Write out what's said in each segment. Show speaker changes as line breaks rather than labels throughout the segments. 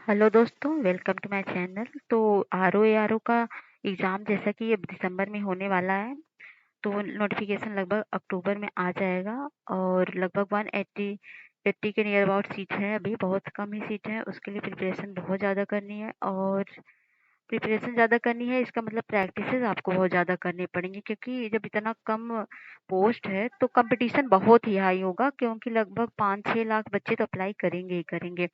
Hello दोस्तों, welcome to my channel. तो R O A R O का exam जैसा कि ये दिसंबर में होने वाला है, तो नोटिफिकेशन लगभग अक्टूबर में आ जाएगा। और लगभग 180 के नियर अबाउट सीट है। अभी बहुत कम ही सीट है, उसके लिए प्रिपरेशन बहुत ज़्यादा करनी है। और प्रिपरेशन ज़्यादा करनी है, इसका मतलब प्रैक्टिसेस आपको बहुत ज़्यादा करनी पड़ेंगी, क्योंकि जब इतना कम पोस्ट है तो कंपटीशन बहुत ही हाई होगा, क्योंकि लगभग 5-6 लाख बच्चे तो अप्लाई करेंगे ही करेंगे।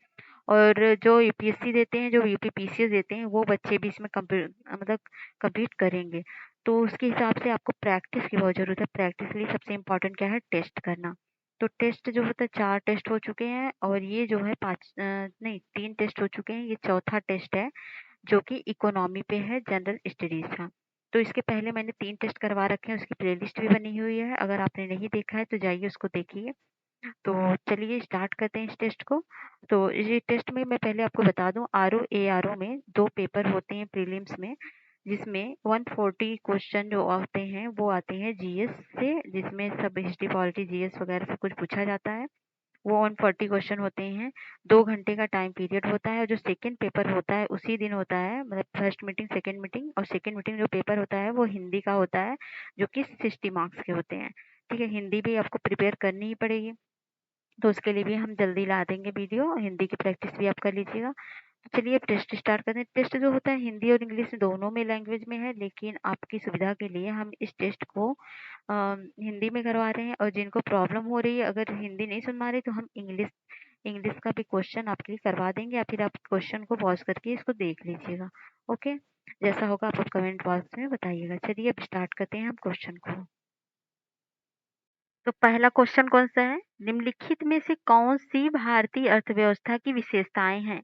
और जो यूपीएससी देते हैं, जो यूपीपीसीएस देते हैं, वो बच्चे भी इसमें मतलब कम्पीट करेंगे। तो उसके हिसाब से आपको प्रैक्टिस की बहुत ज़रूरत है। प्रैक्टिस के लिए सबसे इम्पोर्टेंट क्या है? टेस्ट करना। तो टेस्ट जो होता है, 4 टेस्ट हो चुके हैं, और ये जो है 5 नहीं 3 टेस्ट हो चुके हैं, ये चौथा टेस्ट है, जो कि इकोनॉमी पे है, जनरल स्टडीज़ का। तो इसके पहले मैंने 3 टेस्ट करवा रखे हैं, उसकी प्लेलिस्ट भी बनी हुई है। अगर आपने नहीं देखा है तो जाइए उसको देखिए। तो चलिए स्टार्ट करते हैं इस टेस्ट को। तो ये टेस्ट में मैं पहले आपको बता दूं, आर ओ में 2 पेपर होते हैं प्रीलिम्स में, जिसमें 140 क्वेश्चन जो आते हैं वो आते हैं जीएस से, जिसमें सब हिस्ट्री पॉलिटी जीएस वगैरह सब कुछ पूछा जाता है। वो 140 क्वेश्चन होते हैं। 2 घंटे का टाइम पीरियड होता है। और जो सेकेंड पेपर होता है उसी दिन होता है, मतलब फर्स्ट मीटिंग सेकेंड मीटिंग, और सेकेंड मीटिंग जो पेपर होता है वो हिंदी का होता है, जो कि 60 मार्क्स के होते हैं। ठीक है, हिंदी भी आपको प्रिपेयर करनी ही पड़ेगी। तो उसके लिए भी हम जल्दी ला देंगे वीडियो, हिंदी की प्रैक्टिस भी आप कर लीजिएगा। तो चलिए अब टेस्ट स्टार्ट करते हैं। टेस्ट जो होता है हिंदी और इंग्लिश दोनों में लैंग्वेज में है, लेकिन आपकी सुविधा के लिए हम इस टेस्ट को हिंदी में करवा रहे हैं। और जिनको प्रॉब्लम हो रही है, अगर हिंदी नहीं सुन पा रहे, तो हम इंग्लिश इंग्लिश का भी क्वेश्चन आपके लिए करवा देंगे, या फिर आप क्वेश्चन को पॉज करके इसको देख लीजिएगा। ओके, जैसा होगा आप कमेंट बॉक्स में बताइएगा। चलिए अब स्टार्ट करते हैं हम क्वेश्चन को। तो पहला क्वेश्चन कौन सा है? निम्नलिखित में से कौन सी भारतीय अर्थव्यवस्था की विशेषताएं हैं?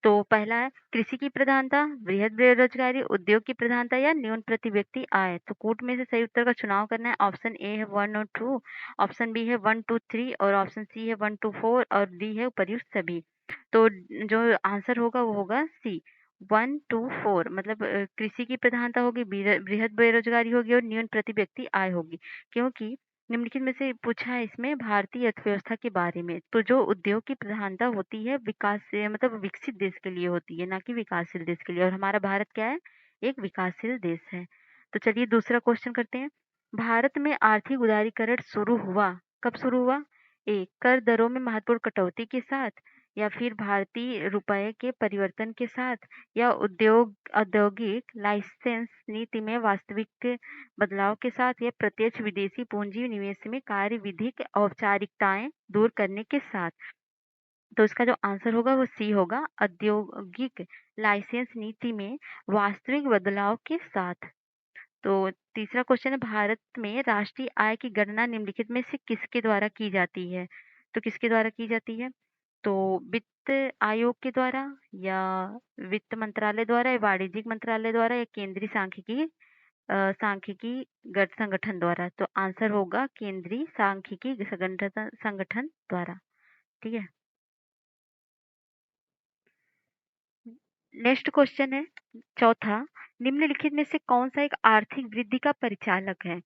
तो पहला है कृषि की प्रधानता, बृहद बेरोजगारी, उद्योग की प्रधानता, या न्यून प्रति व्यक्ति आय। तो कूट में से सही उत्तर का चुनाव करना है। ऑप्शन ए है 1 और 2, ऑप्शन बी है 1 2 3, और ऑप्शन सी है 1 2 4, और डी है उपर्युक्त सभी। तो जो आंसर होगा वो होगा सी, 1 2 4। मतलब कृषि की प्रधानता होगी, बृहद बेरोजगारी होगी, और न्यून प्रति व्यक्ति आय होगी। क्योंकि निम्नलिखित में से पूछा है इसमें भारतीय अर्थव्यवस्था के बारे में, तो जो उद्योग की प्रधानता होती है विकास से, मतलब विकसित देश के लिए होती है, ना कि विकासशील देश के लिए। और हमारा भारत क्या है? एक विकासशील देश है। तो चलिए दूसरा क्वेश्चन करते हैं। भारत में आर्थिक उदारीकरण शुरू हुआ, कब शुरू हुआ? ए, कर दरों में महत्वपूर्ण कटौती के साथ, या फिर भारतीय रुपए के परिवर्तन के साथ, या औद्योगिक लाइसेंस नीति में वास्तविक बदलाव के साथ, या प्रत्यक्ष विदेशी पूंजी निवेश में कार्यविधिक औपचारिकताएं दूर करने के साथ। तो इसका जो आंसर होगा वो सी होगा, औद्योगिक लाइसेंस नीति में वास्तविक बदलाव के साथ। तो तीसरा क्वेश्चन है, भारत में राष्ट्रीय आय की गणना निम्नलिखित में से किसके द्वारा की जाती है? तो किसके द्वारा की जाती है? तो वित्त आयोग के द्वारा, या वित्त मंत्रालय द्वारा, या वाणिज्यिक मंत्रालय द्वारा, या केंद्रीय सांख्यिकी संगठन द्वारा। तो आंसर होगा केंद्रीय सांख्यिकी संगठन संगठन द्वारा। ठीक है, नेक्स्ट क्वेश्चन है चौथा। निम्नलिखित में से कौन सा एक आर्थिक वृद्धि का परिचालक है?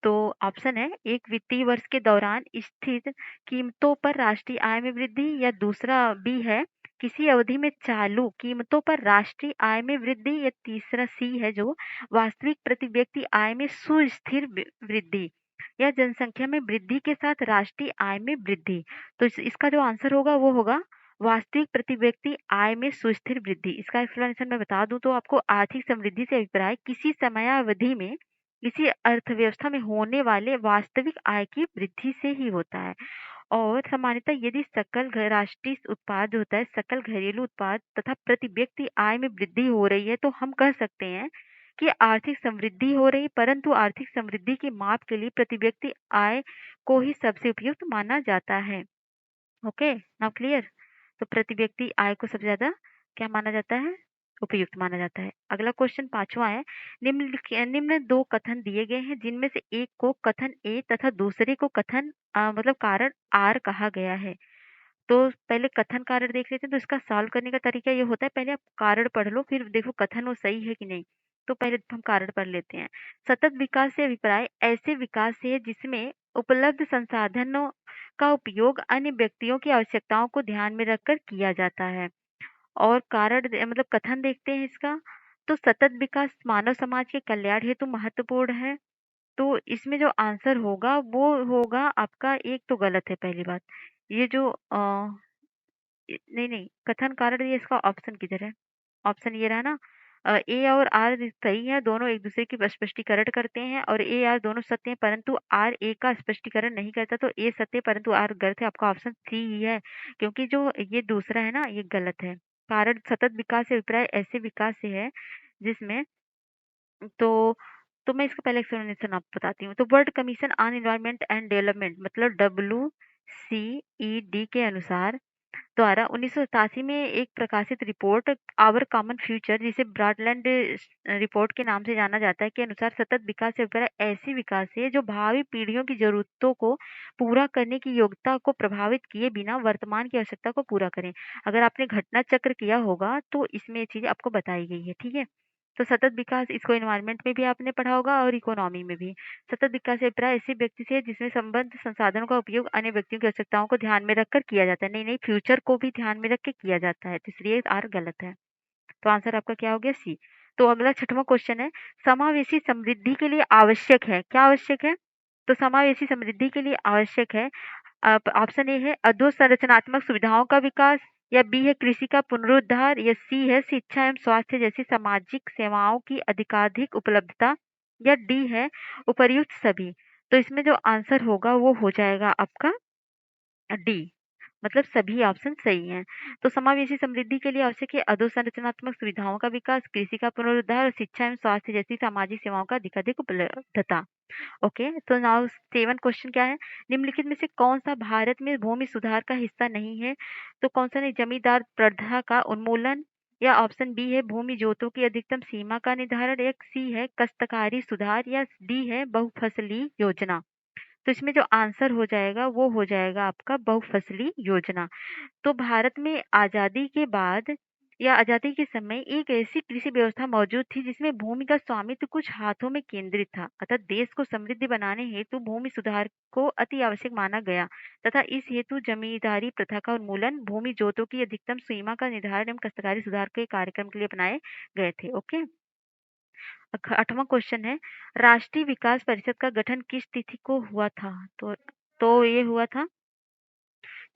तो ऑप्शन है, एक वित्तीय वर्ष के दौरान स्थिर कीमतों पर राष्ट्रीय आय में वृद्धि, या दूसरा बी है किसी अवधि में चालू कीमतों पर राष्ट्रीय आय में वृद्धि, या तीसरा सी है जो वास्तविक प्रति व्यक्ति आय में सुस्थिर वृद्धि, या जनसंख्या में वृद्धि के साथ राष्ट्रीय आय में वृद्धि। तो इसका जो आंसर होगा वो होगा वास्तविक प्रति व्यक्ति आय में सुस्थिर वृद्धि। इसका एक्सप्लेनेशन मैं बता दूं तो आपको, आर्थिक समृद्धि से अभिप्राय किसी समयावधि में किसी अर्थव्यवस्था में होने वाले वास्तविक आय की वृद्धि से ही होता है। और सामान्यतः यदि सकल राष्ट्रीय उत्पाद होता है, सकल घरेलू उत्पाद तथा प्रति व्यक्ति आय में वृद्धि हो रही है, तो हम कह सकते हैं कि आर्थिक समृद्धि हो रही। परंतु आर्थिक समृद्धि के माप के लिए प्रति व्यक्ति आय को ही सबसे उपयुक्त माना जाता है। Okay, now clear. तो प्रति व्यक्ति आय को सबसे ज्यादा क्या माना जाता है? उपयुक्त माना जाता है। अगला क्वेश्चन पांचवा है। निम्न दो कथन दिए गए हैं, जिनमें से एक को कथन ए तथा दूसरे को कथन मतलब कारण आर कहा गया है। तो पहले कथन कारण देख लेते हैं। तो इसका सॉल्व करने का तरीका ये होता है, पहले आप कारण पढ़ लो, फिर देखो कथन वो सही है कि नहीं। तो पहले हम कारण पढ़ लेते हैं। सतत विकास से अभिप्राय ऐसे विकास से है जिसमें उपलब्ध संसाधनों का उपयोग अन्य व्यक्तियों की आवश्यकताओं को ध्यान में रखकर किया जाता है। और कारण मतलब कथन देखते हैं इसका। तो सतत विकास मानव समाज के कल्याण हेतु महत्वपूर्ण है। तो इसमें जो आंसर होगा वो होगा आपका, एक तो गलत है पहली बात। ये जो नहीं नहीं, कथन कारण, ये इसका ऑप्शन किधर है? ऑप्शन ये रहा ना। ए और आर सही है, दोनों एक दूसरे की स्पष्टीकरण करते हैं, और ए आर दोनों सत्य हैं, परंतु आर ए का स्पष्टीकरण नहीं करता, तो ए सत्य है परंतु आर गलत है। आपका ऑप्शन सी ही है, क्योंकि जो ये दूसरा है ना ये गलत है। कारण सतत विकास से अभिप्राय ऐसे विकास से है जिसमें, तो तो मैं इसका पहले एक्सप्लेनेशन आपको बताती हूँ। तो world commission on environment and development मतलब WCED के अनुसार द्वारा 1987 में एक प्रकाशित रिपोर्ट आवर कॉमन फ्यूचर, जिसे ब्रॉडलैंड रिपोर्ट के नाम से जाना जाता है, के अनुसार सतत विकास से अभिप्राय ऐसी विकास है जो भावी पीढ़ियों की जरूरतों को पूरा करने की योग्यता को प्रभावित किए बिना वर्तमान की आवश्यकता को पूरा करें। अगर आपने घटना चक्र किया होगा तो इसमें ये चीजें आपको बताई गई है, ठीक है। तो सतत विकास इसको एनवायरनमेंट में भी आपने पढ़ा होगा और इकोनॉमी में भी। सतत विकास से अभिप्राय ऐसे व्यक्ति से है जिसमें संबद्ध संसाधनों का उपयोग अन्य व्यक्तियों की आवश्यकताओं को ध्यान में रखकर किया जाता है। नहीं नहीं, फ्यूचर को भी ध्यान में रख के किया जाता है, तो इसलिए आर गलत है। तो आंसर आपका क्या हो गया? सी। तो अगला छठवां क्वेश्चन है, समावेशी समृद्धि के लिए आवश्यक है, क्या आवश्यक है? तो समावेशी समृद्धि के लिए आवश्यक है, ऑप्शन ए है अधोसंरचनात्मक सुविधाओं का विकास, या बी है कृषि का पुनरुद्धार, या सी है शिक्षा एवं स्वास्थ्य जैसी सामाजिक सेवाओं की अधिकाधिक उपलब्धता, या डी है उपर्युक्त सभी। तो इसमें जो आंसर होगा वो हो जाएगा आपका डी, मतलब सभी ऑप्शन सही हैं। तो समावेशी समृद्धि के लिए आवश्यक है अधोसंरचनात्मक सुविधाओं का विकास, कृषि का पुनरुद्धार और शिक्षा एवं स्वास्थ्य जैसी सामाजिक सेवाओं का अधिकाधिक उपलब्धता। ओके, तो नाउ सेवन क्वेश्चन क्या है? निम्नलिखित में से कौन सा भारत में भूमि सुधार का हिस्सा नहीं है? तो कौन सा नहीं? जमींदार प्रथा का उन्मूलन, या ऑप्शन बी है भूमि जोतों की अधिकतम सीमा का निर्धारण, या सी है काश्तकारी सुधार, या डी है बहुफसली योजना। तो इसमें जो आंसर हो जाएगा वो हो जाएगा आपका बहुफसली योजना। तो भारत में आजादी के बाद या आजादी के समय एक ऐसी कृषि व्यवस्था मौजूद थी जिसमें भूमि का स्वामित्व कुछ हाथों में केंद्रित था, अतः देश को समृद्धि बनाने हेतु भूमि सुधार को अति आवश्यक माना गया, तथा इस हेतु जमींदारी प्रथा का उन्मूलन, भूमि जोतों की अधिकतम सीमा का निर्धारण एवं काश्तकारी सुधार के कार्यक्रम के लिए अपनाए गए थे। ओके, आठवां क्वेश्चन है, राष्ट्रीय विकास परिषद का गठन किस तिथि को हुआ था? तो ये हुआ था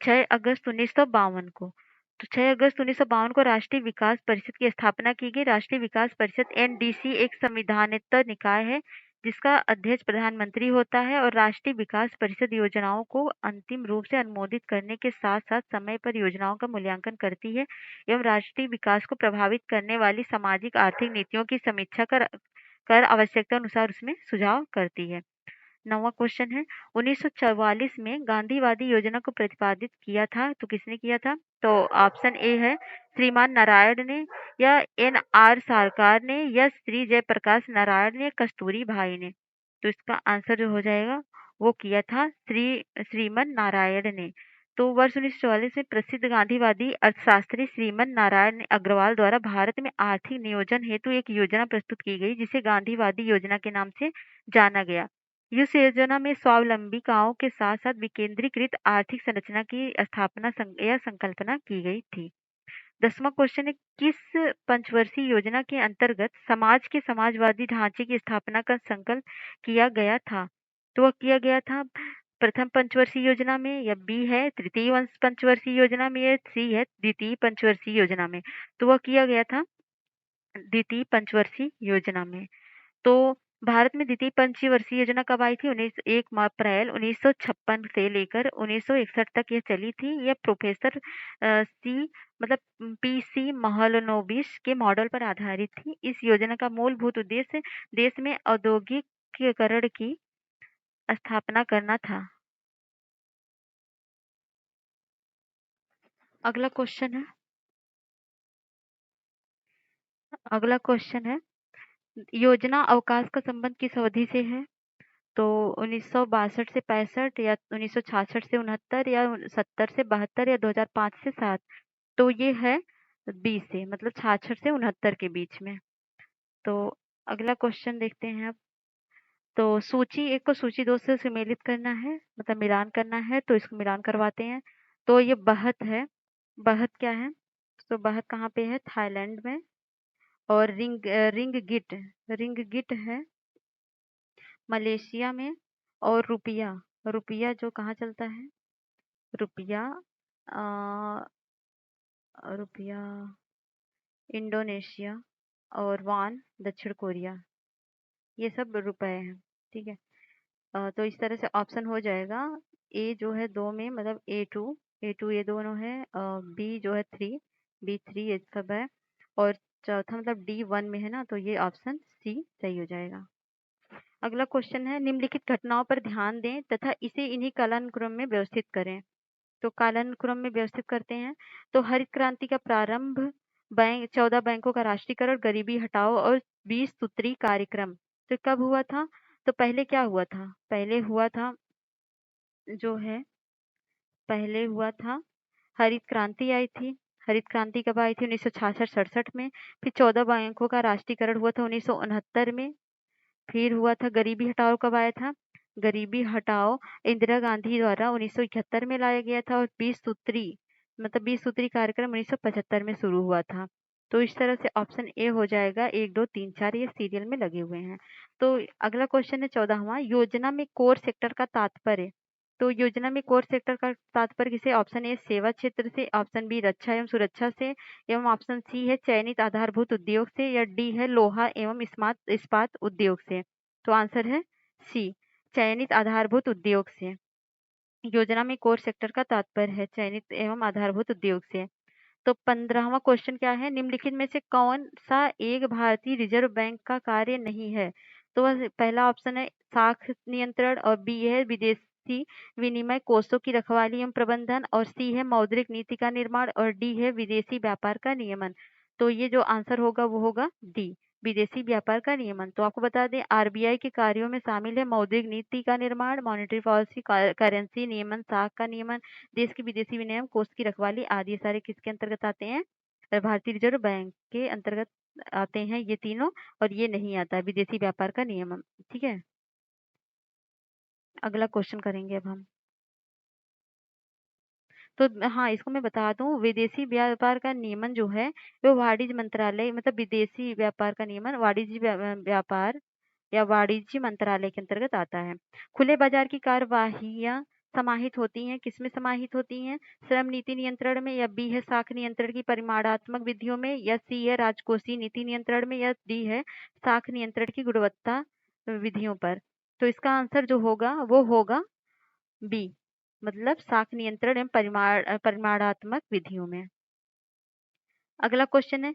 6 अगस्त 1952 को। तो 6 अगस्त 1952 को राष्ट्रीय विकास परिषद की स्थापना की गई। राष्ट्रीय विकास परिषद एनडीसी एक संविधानित निकाय है जिसका अध्यक्ष प्रधानमंत्री होता है, और राष्ट्रीय विकास परिषद योजनाओं को अंतिम रूप से अनुमोदित करने के साथ साथ समय पर योजनाओं का मूल्यांकन करती है एवं राष्ट्रीय विकास को प्रभावित करने वाली सामाजिक आर्थिक नीतियों की समीक्षा कर आवश्यकता अनुसार उसमें सुझाव करती है। नौवां क्वेश्चन है, 1944 में गांधीवादी योजना को प्रतिपादित किया था, तो किसने किया था? तो ऑप्शन ए है श्रीमान नारायण ने, या एन आर सरकार ने, या श्री जयप्रकाश नारायण ने, कस्तूरी भाई ने। तो इसका आंसर जो हो जाएगा वो किया था श्रीमन नारायण ने। तो वर्ष 1944 में प्रसिद्ध गांधीवादी अर्थशास्त्री श्रीमन नारायण अग्रवाल द्वारा भारत में आर्थिक नियोजन हेतु एक योजना प्रस्तुत की गई जिसे गांधीवादी योजना के नाम से जाना गया। इस योजना में स्वावलंबिताओं के साथ साथ विकेंद्रीकृत आर्थिक संरचना की स्थापना या संकल्पना की गई थी। 10वां क्वेश्चन है, किस पंचवर्षीय योजना के अंतर्गत समाज के समाजवादी ढांचे की स्थापना का संकल्प किया गया था? तो वह किया गया था प्रथम पंचवर्षीय योजना में, या बी है तृतीय पंचवर्षीय योजना में, या सी है द्वितीय पंचवर्षीय योजना में। तो वह किया गया था द्वितीय पंचवर्षीय योजना में। तो भारत में द्वितीय पंचवर्षीय योजना कब आई थी? 1 अप्रैल 1956 से लेकर 1961 तक यह चली थी। यह प्रोफेसर सी मतलब पीसी महलनोबिस के मॉडल पर आधारित थी। इस योजना का मूलभूत उद्देश्य देश में औद्योगिकीकरण की स्थापना करना था। अगला क्वेश्चन है, अगला क्वेश्चन है, योजना अवकाश का संबंध किस अवधि से है? तो 1962 से 65, या 1966 से 69, या 70 से 72, या 2005 से 7। तो ये है 20 से, मतलब 66 से 69 के बीच में। तो अगला क्वेश्चन देखते हैं अब। तो सूची एक को सूची दो से सम्मिलित करना है, मतलब मिलान करना है, तो इसको मिलान करवाते हैं। तो ये 72 है। 72 क्या है? तो वह कहाँ पे है? थाईलैंड में। और रिंग गिट है मलेशिया में। और रुपया, रुपया जो कहाँ चलता है? रुपया अ, रुपया इंडोनेशिया। और वान दक्षिण कोरिया। ये सब रुपए हैं। ठीक है। तो इस तरह से ऑप्शन हो जाएगा। ए जो है दो में, मतलब ए टू ये दोनों है। बी जो है थ्री, बी थ्री ये सब है। और चौथा मतलब डी वन में है ना, तो ये ऑप्शन सी सही हो जाएगा। अगला क्वेश्चन है, निम्नलिखित घटनाओं पर ध्यान दें तथा इसे इन्हीं कालानुक्रम में व्यवस्थित करें। तो कालानुक्रम में व्यवस्थित करते हैं। तो हरित क्रांति का प्रारंभ, बैंक 14 बैंकों का राष्ट्रीयकरण, गरीबी हटाओ और 20 सूत्री कार्यक्रम। तो कब हुआ था? तो पहले क्या हुआ था? पहले हुआ था जो है, पहले हुआ था हरित क्रांति आई थी। हरित क्रांति कब आई थी? 1966-67 में। फिर 14 बैंकों का राष्ट्रीयकरण हुआ था 1969 में। फिर हुआ था गरीबी हटाओ, कब आया था? गरीबी हटाओ इंदिरा गांधी द्वारा 1971 में लाया गया था। और 20 सूत्री, मतलब 20 सूत्री कार्यक्रम 1975 में शुरू हुआ था। तो इस तरह से ऑप्शन ए हो जाएगा। 1 2 3 4 ये सीरियल में लगे हुए हैं। तो अगला क्वेश्चन है 14वां, योजना में कोर सेक्टर का तात्पर्य। तो योजना में कोर सेक्टर का तात्पर्य किसे? ऑप्शन ए सेवा क्षेत्र से, ऑप्शन बी रक्षा एवं सुरक्षा से, एवं ऑप्शन सी है चयनित आधारभूत उद्योग से, या डी है लोहा एवं इस्पात उद्योग से। तो आंसर है सी, चयनित आधारभूत उद्योग से। योजना में कोर सेक्टर का तात्पर्य है चयनित एवं आधारभूत उद्योग से। तो 15वां क्वेश्चन क्या है, निम्नलिखित में से कौन सा एक भारतीय रिजर्व बैंक का कार्य नहीं है? तो पहला ऑप्शन है साख नियंत्रण, और बी है विदेशी विनिमय कोषों की रखवाली एवं प्रबंधन, और सी है मौद्रिक नीति का निर्माण, और डी है विदेशी व्यापार का नियमन। तो ये जो आंसर होगा वो होगा डी, विदेशी व्यापार का नियमन। तो आपको बता दें, आरबीआई के कार्यों में शामिल है मौद्रिक नीति का निर्माण, मॉनेटरी पॉलिसी, करेंसी नियमन, साख का नियमन, देश के विदेशी विनिमय कोष की रखवाली आदि। ये सारे किसके अंतर्गत आते हैं? भारतीय रिजर्व बैंक के अंतर्गत आते हैं ये तीनों। और ये नहीं आता है विदेशी व्यापार का नियमन। ठीक है। अगला क्वेश्चन करेंगे अब हम। तो हाँ, इसको मैं बता दूं, विदेशी व्यापार का नियमन जो है वो वाणिज्य मंत्रालय, मतलब विदेशी व्यापार का नियमन वाणिज्य व्यापार या वाणिज्य मंत्रालय के अंतर्गत आता है। खुले बाजार की कार्यवाहियां समाहित होती हैं, किसमें समाहित होती हैं? श्रम नीति नियंत्रण में, या बी है साख नियंत्रण की परिमाणात्मक विधियों में, या सी है राजकोषीय नीति नियंत्रण में, या डी है साख नियंत्रण की गुणवत्ता विधियों पर। तो इसका आंसर जो होगा वो होगा बी, मतलब साख नियंत्रण एवं परिमाणात्मक विधियों में। अगला क्वेश्चन है,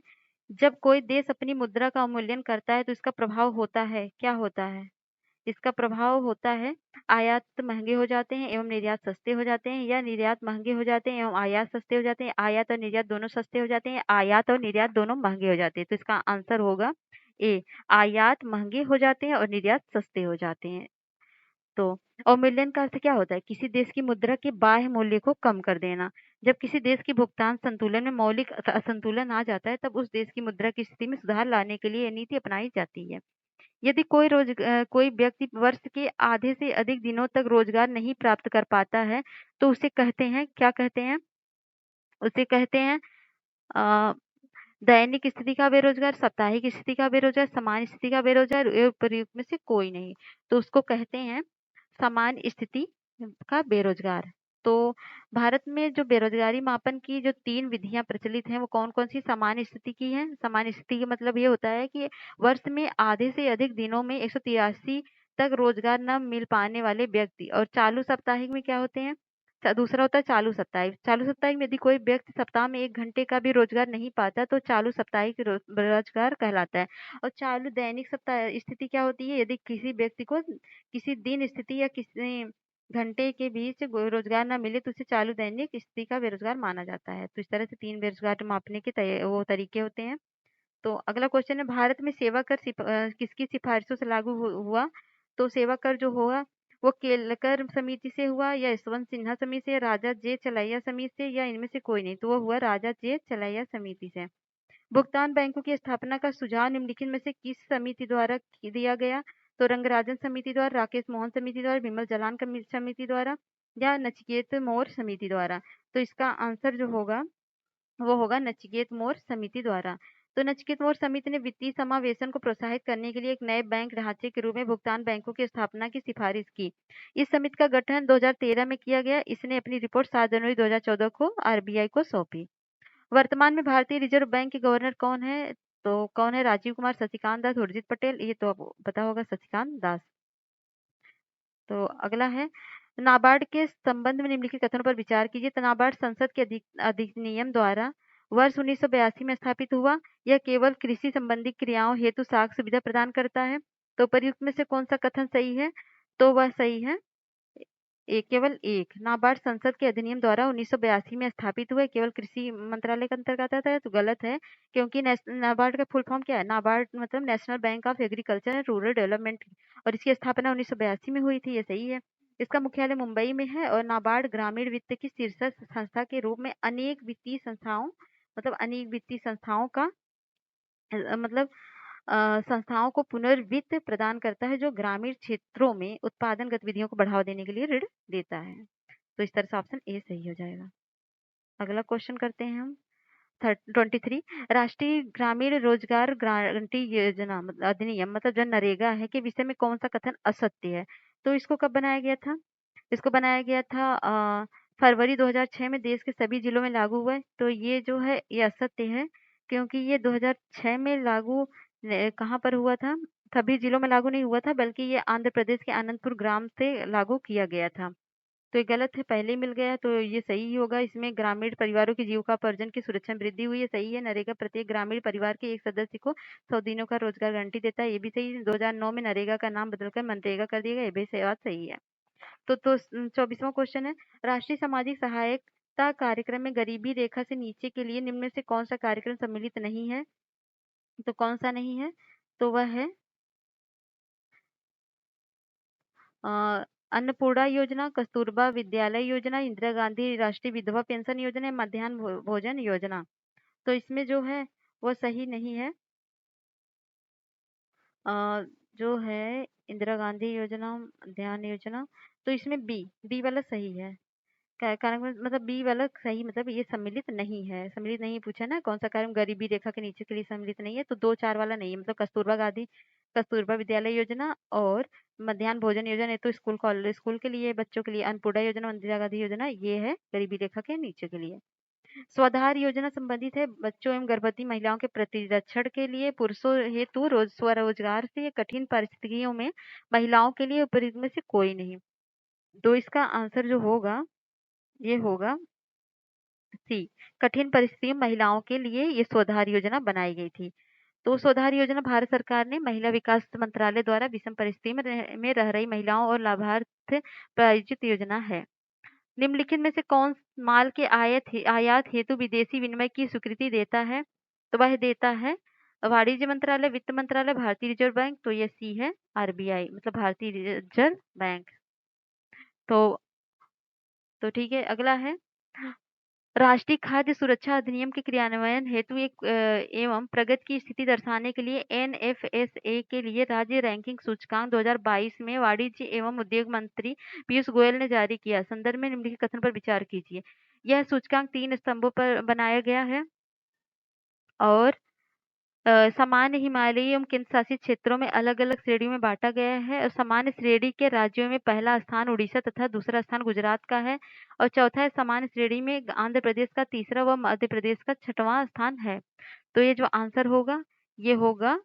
जब कोई देश अपनी मुद्रा का अवमूल्यन करता है तो इसका प्रभाव होता है, क्या होता है? इसका प्रभाव होता है आयात महंगे हो जाते हैं एवं निर्यात सस्ते हो जाते हैं, या निर्यात महंगे हो जाते हैं एवं आयात सस्ते हो जाते हैं, आयात और निर्यात दोनों सस्ते हो जाते हैं, आयात और निर्यात दोनों महंगे हो जाते हैं। तो इसका आंसर होगा ए, आयात महंगे हो जाते हैं और निर्यात सस्ते हो जाते हैं। तो अवमूल्यन का अर्थ क्या होता है? किसी देश की मुद्रा के बाह्य मूल्य को कम कर देना। जब किसी देश की भुगतान संतुलन में मौलिक असंतुलन आ जाता है, तब उस देश की मुद्रा की स्थिति में सुधार लाने के लिए यह नीति अपनाई जाती है। यदि कोई व्यक्ति वर्ष के आधे से अधिक दिनों तक रोजगार नहीं प्राप्त कर पाता है, तो उसे कहते हैं, क्या कहते हैं? उसे कहते हैं अ, दैनिक स्थिति का बेरोजगार, साप्ताहिक स्थिति का बेरोजगार, सामान्य स्थिति का बेरोजगार, प्रयुक्त में से कोई नहीं। तो उसको कहते हैं सामान्य स्थिति का बेरोजगार। तो भारत में जो बेरोजगारी मापन की जो 3 विधियां प्रचलित हैं वो कौन-कौन सी सामान्य स्थिति की हैं? सामान्य स्थिति का मतलब ये होता है कि वर्ष में आधे से अधिक दिनों में 183 तक रोजगार न मिल पाने वाले व्यक्ति। और चालू साप्ताहिक में क्या होते हैं? दूसरा होता है चालू साप्ताहिक। चालू साप्ताहिक में यदि कोई व्यक्ति सप्ताह में 1 घंटे का भी रोजगार नहीं पाता तो चालू साप्ताहिक बेरोजगार कहलाता है। और चालू दैनिक सप्ताह स्थिति क्या होती है? यदि किसी व्यक्ति को किसी दिन स्थिति या किसी घंटे के बीच रोजगार ना मिले तो उसे चालू दैनिक स्थिति का बेरोजगार माना जाता है। तो इस तरह से 3 बेरोजगार मापने के वो तरीके होते हैं। तो अगला क्वेश्चन है, भारत में सेवा कर किसकी सिफारिशों से लागू हुआ? तो सेवा कर जो हुआ वो केलकर समिति से हुआ, या यशवंत सिन्हा समिति से, राजा जे चलैया समिति से, या इनमें से कोई नहीं। तो वो हुआ राजा जे चलैया समिति से। भुगतान बैंकों की स्थापना का सुझाव निम्नलिखित में से किस समिति द्वारा दिया गया? तो रंगराजन समिति द्वारा, राकेश मोहन समिति द्वारा, विमल जलान समिति द्वारा, या नचिकेत मौर्य समिति द्वारा। तो इसका आंसर जो होगा वो होगा नचिकेत मोर समिति द्वारा। तो नचिकेत मोर समिति ने वित्तीय समावेशन को प्रोत्साहित करने के लिए एक नए बैंक ढांचे के रूप में भुगतान बैंकों की स्थापना की सिफारिश की। इस समिति का गठन 2013 में किया गया। इसने अपनी रिपोर्ट 7 जनवरी 2014 को आरबीआई को सौंपी। वर्तमान में भारतीय रिजर्व बैंक के गवर्नर कौन है? तो कौन है? राजीव कुमार, शशिकांत दास, उर्जित पटेल। ये तो आपको पता होगा, शशिकांत दास। तो अगला है, नाबार्ड के संबंध में निम्नलिखित कथनों पर विचार कीजिए। तो नाबार्ड संसद के अधिनियम द्वारा वर्ष 1982 में स्थापित हुआ। यह केवल कृषि संबंधी क्रियाओं हेतु साख सुविधा प्रदान करता है। तो प्रयुक्त में से कौन सा कथन सही है? तो वह सही है केवल एक। नाबार्ड संसद के अधिनियम द्वारा 1982 में स्थापित हुए, केवल कृषि मंत्रालय के अंतर्गत आता है। तो गलत है, क्योंकि नाबार्ड का फुल फॉर्म क्या है? नाबार्ड मतलब national bank of agriculture and rural development, और इसकी स्थापना 1982 में हुई थी। ये सही है। इसका मुख्यालय मुंबई में है, और नाबार्ड ग्रामीण वित्त की शीर्ष संस्था के रूप में अनेक वित्तीय संस्थाओं का मतलब संस्थाओं को पुनर्वित्त प्रदान करता है, जो ग्रामीण क्षेत्रों में उत्पादन गतिविधियों को बढ़ावा देने के लिए ऋण देता है। तो इस तरह से ऑप्शन ए सही हो जाएगा। अगला क्वेश्चन करते हैं हम। 23, राष्ट्रीय ग्रामीण रोजगार गारंटी योजना अधिनियम मतलब जो नरेगा है के विषय में कौन सा कथन असत्य है? तो इसको कब बनाया गया था? इसको बनाया गया था फरवरी 2006 में देश के सभी जिलों में लागू हुआ है। तो ये जो है ये असत्य है, क्योंकि ये 2006 में लागू कहाँ पर हुआ था? सभी जिलों में लागू नहीं हुआ था, बल्कि ये आंध्र प्रदेश के अनंतपुर ग्राम से लागू किया गया था। तो ये गलत है, पहले ही मिल गया, तो ये सही ही होगा। इसमें ग्रामीण परिवारों की जीविकोपार्जन की सुरक्षा में वृद्धि हुई है, सही है। नरेगा प्रत्येक ग्रामीण परिवार के एक सदस्य को 100 दिनों का रोजगार गारंटी देता है, ये भी सही है। 2009 में नरेगा का नाम बदलकर मनरेगा कर दिया गया, ये भी बात सही है। तो 24वां क्वेश्चन है, राष्ट्रीय सामाजिक सहायता कार्यक्रम में गरीबी रेखा से नीचे के लिए निम्न में से कौन सा कार्यक्रम सम्मिलित नहीं है? तो कौन सा नहीं है? तो वह है अन्नपूर्णा योजना, कस्तूरबा विद्यालय योजना, इंदिरा गांधी राष्ट्रीय विधवा पेंशन योजना या मध्याह्न भोजन योजना। तो इसमें जो है वो सही नहीं है। जो है इंदिरा गांधी योजना, मध्याह्न योजना, तो इसमें बी बी वाला सही है। कारण मतलब बी वाला सही, मतलब ये सम्मिलित नहीं है। सम्मिलित नहीं पूछा ना, कौन सा कारण गरीबी रेखा के नीचे के लिए सम्मिलित नहीं है? तो 2 4 वाला नहीं है, मतलब कस्तूरबा विद्यालय योजना और मध्याह्न भोजन योजना, ये तो स्कूल कॉलेज स्कूल के लिए बच्चों के लिए। अन्नपूर्णा योजना, इंदिरा गांधी योजना, ये है गरीबी रेखा के नीचे के लिए। स्वाधार योजना संबंधित है बच्चों एवं गर्भवती महिलाओं के प्रतिरक्षण के लिए, पुरुषों हेतु स्वरोजगार से या कठिन परिस्थितियों में महिलाओं के लिए उपयुक्त में से कोई नहीं। तो इसका आंसर जो होगा ये होगा सी, कठिन परिस्थितियों में महिलाओं के लिए ये स्वधार योजना बनाई गई थी। तो स्वधार योजना भारत सरकार ने महिला विकास मंत्रालय द्वारा विषम परिस्थिति में रह रही महिलाओं और लाभार्थ प्रायोजित योजना है। निम्नलिखित में से कौन माल के आयात हेतु विदेशी विनिमय की स्वीकृति देता है? तो वह देता है वाणिज्य मंत्रालय, वित्त मंत्रालय, भारतीय रिजर्व बैंक। तो ये सी है, आरबीआई मतलब भारतीय रिजर्व बैंक। तो ठीक है। अगला है, राष्ट्रीय खाद्य सुरक्षा अधिनियम के क्रियान्वयन हेतु एक एवं प्रगति की स्थिति दर्शाने के लिए एनएफएसए के लिए राज्य रैंकिंग सूचकांक 2022 में वाणिज्य एवं उद्योग मंत्री पीयूष गोयल ने जारी किया। संदर्भ में निम्नलिखित कथन पर विचार कीजिए। यह सूचकांक 3 स्तंभों पर बनाया गया है और सामान्य हिमालयी एवं केंद्र शासित क्षेत्रों में अलग अलग श्रेणियों में बांटा गया है, और सामान्य श्रेणी के राज्यों में पहला स्थान उड़ीसा तथा दूसरा स्थान गुजरात का है, और चौथा सामान्य श्रेणी में आंध्र प्रदेश का, तीसरा व मध्य प्रदेश का 6वां स्थान है। तो ये जो आंसर होगा ये होगा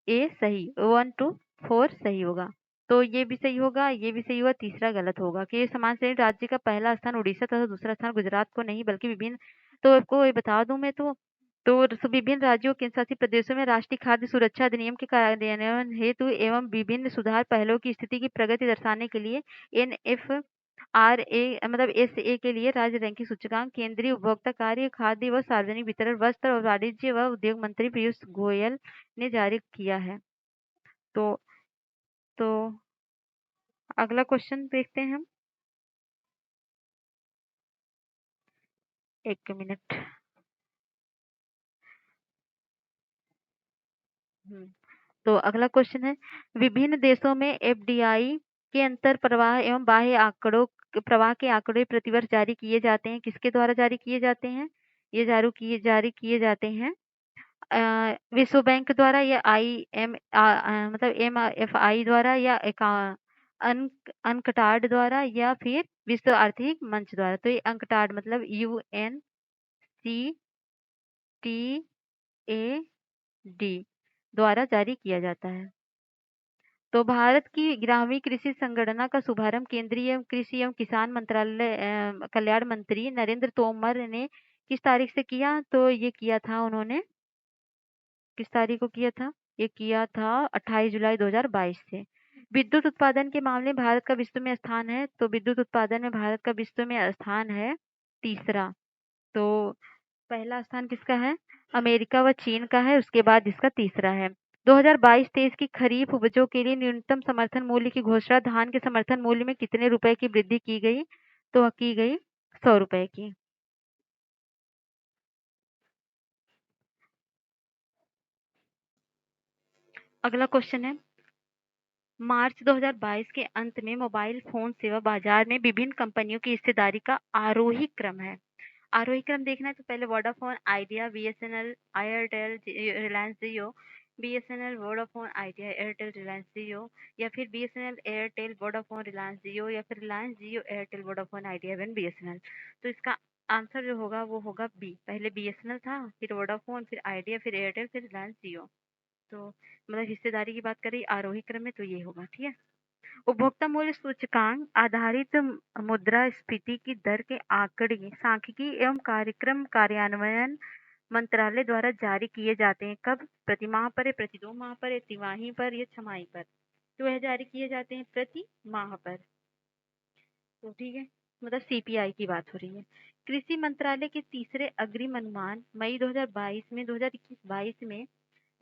ए सही, 1 2 4 सही होगा। तो ये भी सही होगा, ये भी सही होगा, तीसरा गलत होगा कि समान श्रेणी राज्य का पहला स्थान उड़ीसा तथा दूसरा स्थान गुजरात को नहीं बल्कि विभिन्न। तो आपको ये बता दूं मैं तो विभिन्न राज्यों केंद्र शासित प्रदेशों में राष्ट्रीय खाद्य सुरक्षा अधिनियम के कार्यान्वयन हेतु एवं विभिन्न सुधार पहलों की स्थिति की प्रगति दर्शाने के लिए NFRA मतलब SA के लिए राज्य रैंकिंग सूचकांक केंद्रीय उपभोक्ता कार्य, खाद्य व सार्वजनिक वितरण, वस्त्र और वाणिज्य व उद्योग मंत्री पीयूष गोयल ने जारी किया है। तो तो अगला क्वेश्चन देखते हैं हम। 1 मिनट। तो अगला क्वेश्चन है, विभिन्न देशों में एफडीआई के अंतर प्रवाह एवं बाह्य आंकड़ों प्रवाह के आंकड़े प्रतिवर्ष जारी किए जाते हैं, किसके द्वारा जारी किए जाते हैं? ये जारी किए जाते हैं विश्व बैंक द्वारा या मतलब MFI द्वारा या अंकटाड द्वारा या फिर विश्व आर्थिक मंच द्वारा। तो ये अंकटाड मतलब UNCTAD द्वारा जारी किया जाता है। तो भारत की ग्रामीण कृषि संगणना का शुभारंभ केंद्रीय कृषि एवं किसान मंत्रालय कल्याण मंत्री नरेंद्र तोमर ने किस तारीख से किया? तो ये किया था उन्होंने, किस तारीख को किया था? ये किया था 28 जुलाई 2022 से। विद्युत उत्पादन के मामले में भारत का विश्व में स्थान है, तो विद्युत उत्पादन में भारत का विश्व में स्थान है तीसरा। तो पहला स्थान किसका है? अमेरिका व चीन का है, उसके बाद इसका तीसरा है। 2022-23 की खरीफ उपजों के लिए न्यूनतम समर्थन मूल्य की घोषणा धान के समर्थन मूल्य में कितने रुपए की वृद्धि की गई? तो की गई 100 रुपए की। अगला क्वेश्चन है, मार्च 2022 के अंत में मोबाइल फोन सेवा बाजार में विभिन्न कंपनियों की हिस्सेदारी का आरोही क्रम है। आरोही क्रम देखना है तो पहले Vodafone Idea, BSNL, Airtel, Reliance Jio, BSNL, Vodafone Idea, Airtel, Reliance Jio, या फिर BSNL, Airtel, Vodafone, Reliance Jio, या फिर Reliance Jio, Airtel, Vodafone Idea एवं BSNL। तो इसका आंसर जो होगा वो होगा बी। पहले BSNL था, फिर वोडाफोन, फिर आइडिया, फिर एयरटेल, फिर रिलायंस जियो। तो मतलब हिस्सेदारी की बात करें आरोही क्रम में तो ये होगा, ठीक है। उपभोक्ता मूल्य सूचकांक आधारित मुद्रास्फीति की दर के आंकड़े सांख्यिकी एवं कार्यक्रम कार्यान्वयन मंत्रालय द्वारा जारी किए जाते हैं। कब? प्रति माह पर, प्रति 2 माह पर, तिमाही पर या छमाही पर। तो यह जारी किए जाते हैं प्रति माह पर। तो ठीक है, मतलब CPI की बात हो रही है। कृषि मंत्रालय के तीसरे अग्रिम अनुमान मई 2022 में 2021-22 में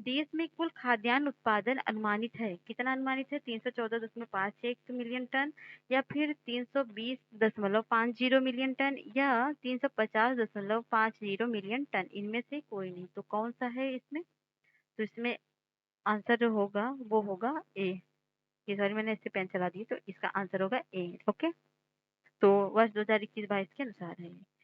देश में कुल खाद्यान्न उत्पादन अनुमानित है। कितना अनुमानित है? 314.51 मिलियन टन, या फिर 320.50 मिलियन टन, या 350.50 मिलियन टन। इनमें से कोई नहीं। तो कौन सा है इसमें? तो इसमें आंसर जो होगा वो होगा ए। ये सॉरी मैंने इससे पेन चला दी, तो इसका आंसर होगा ए। ओके, तो वर्ष 2021-22 के अनुसार है।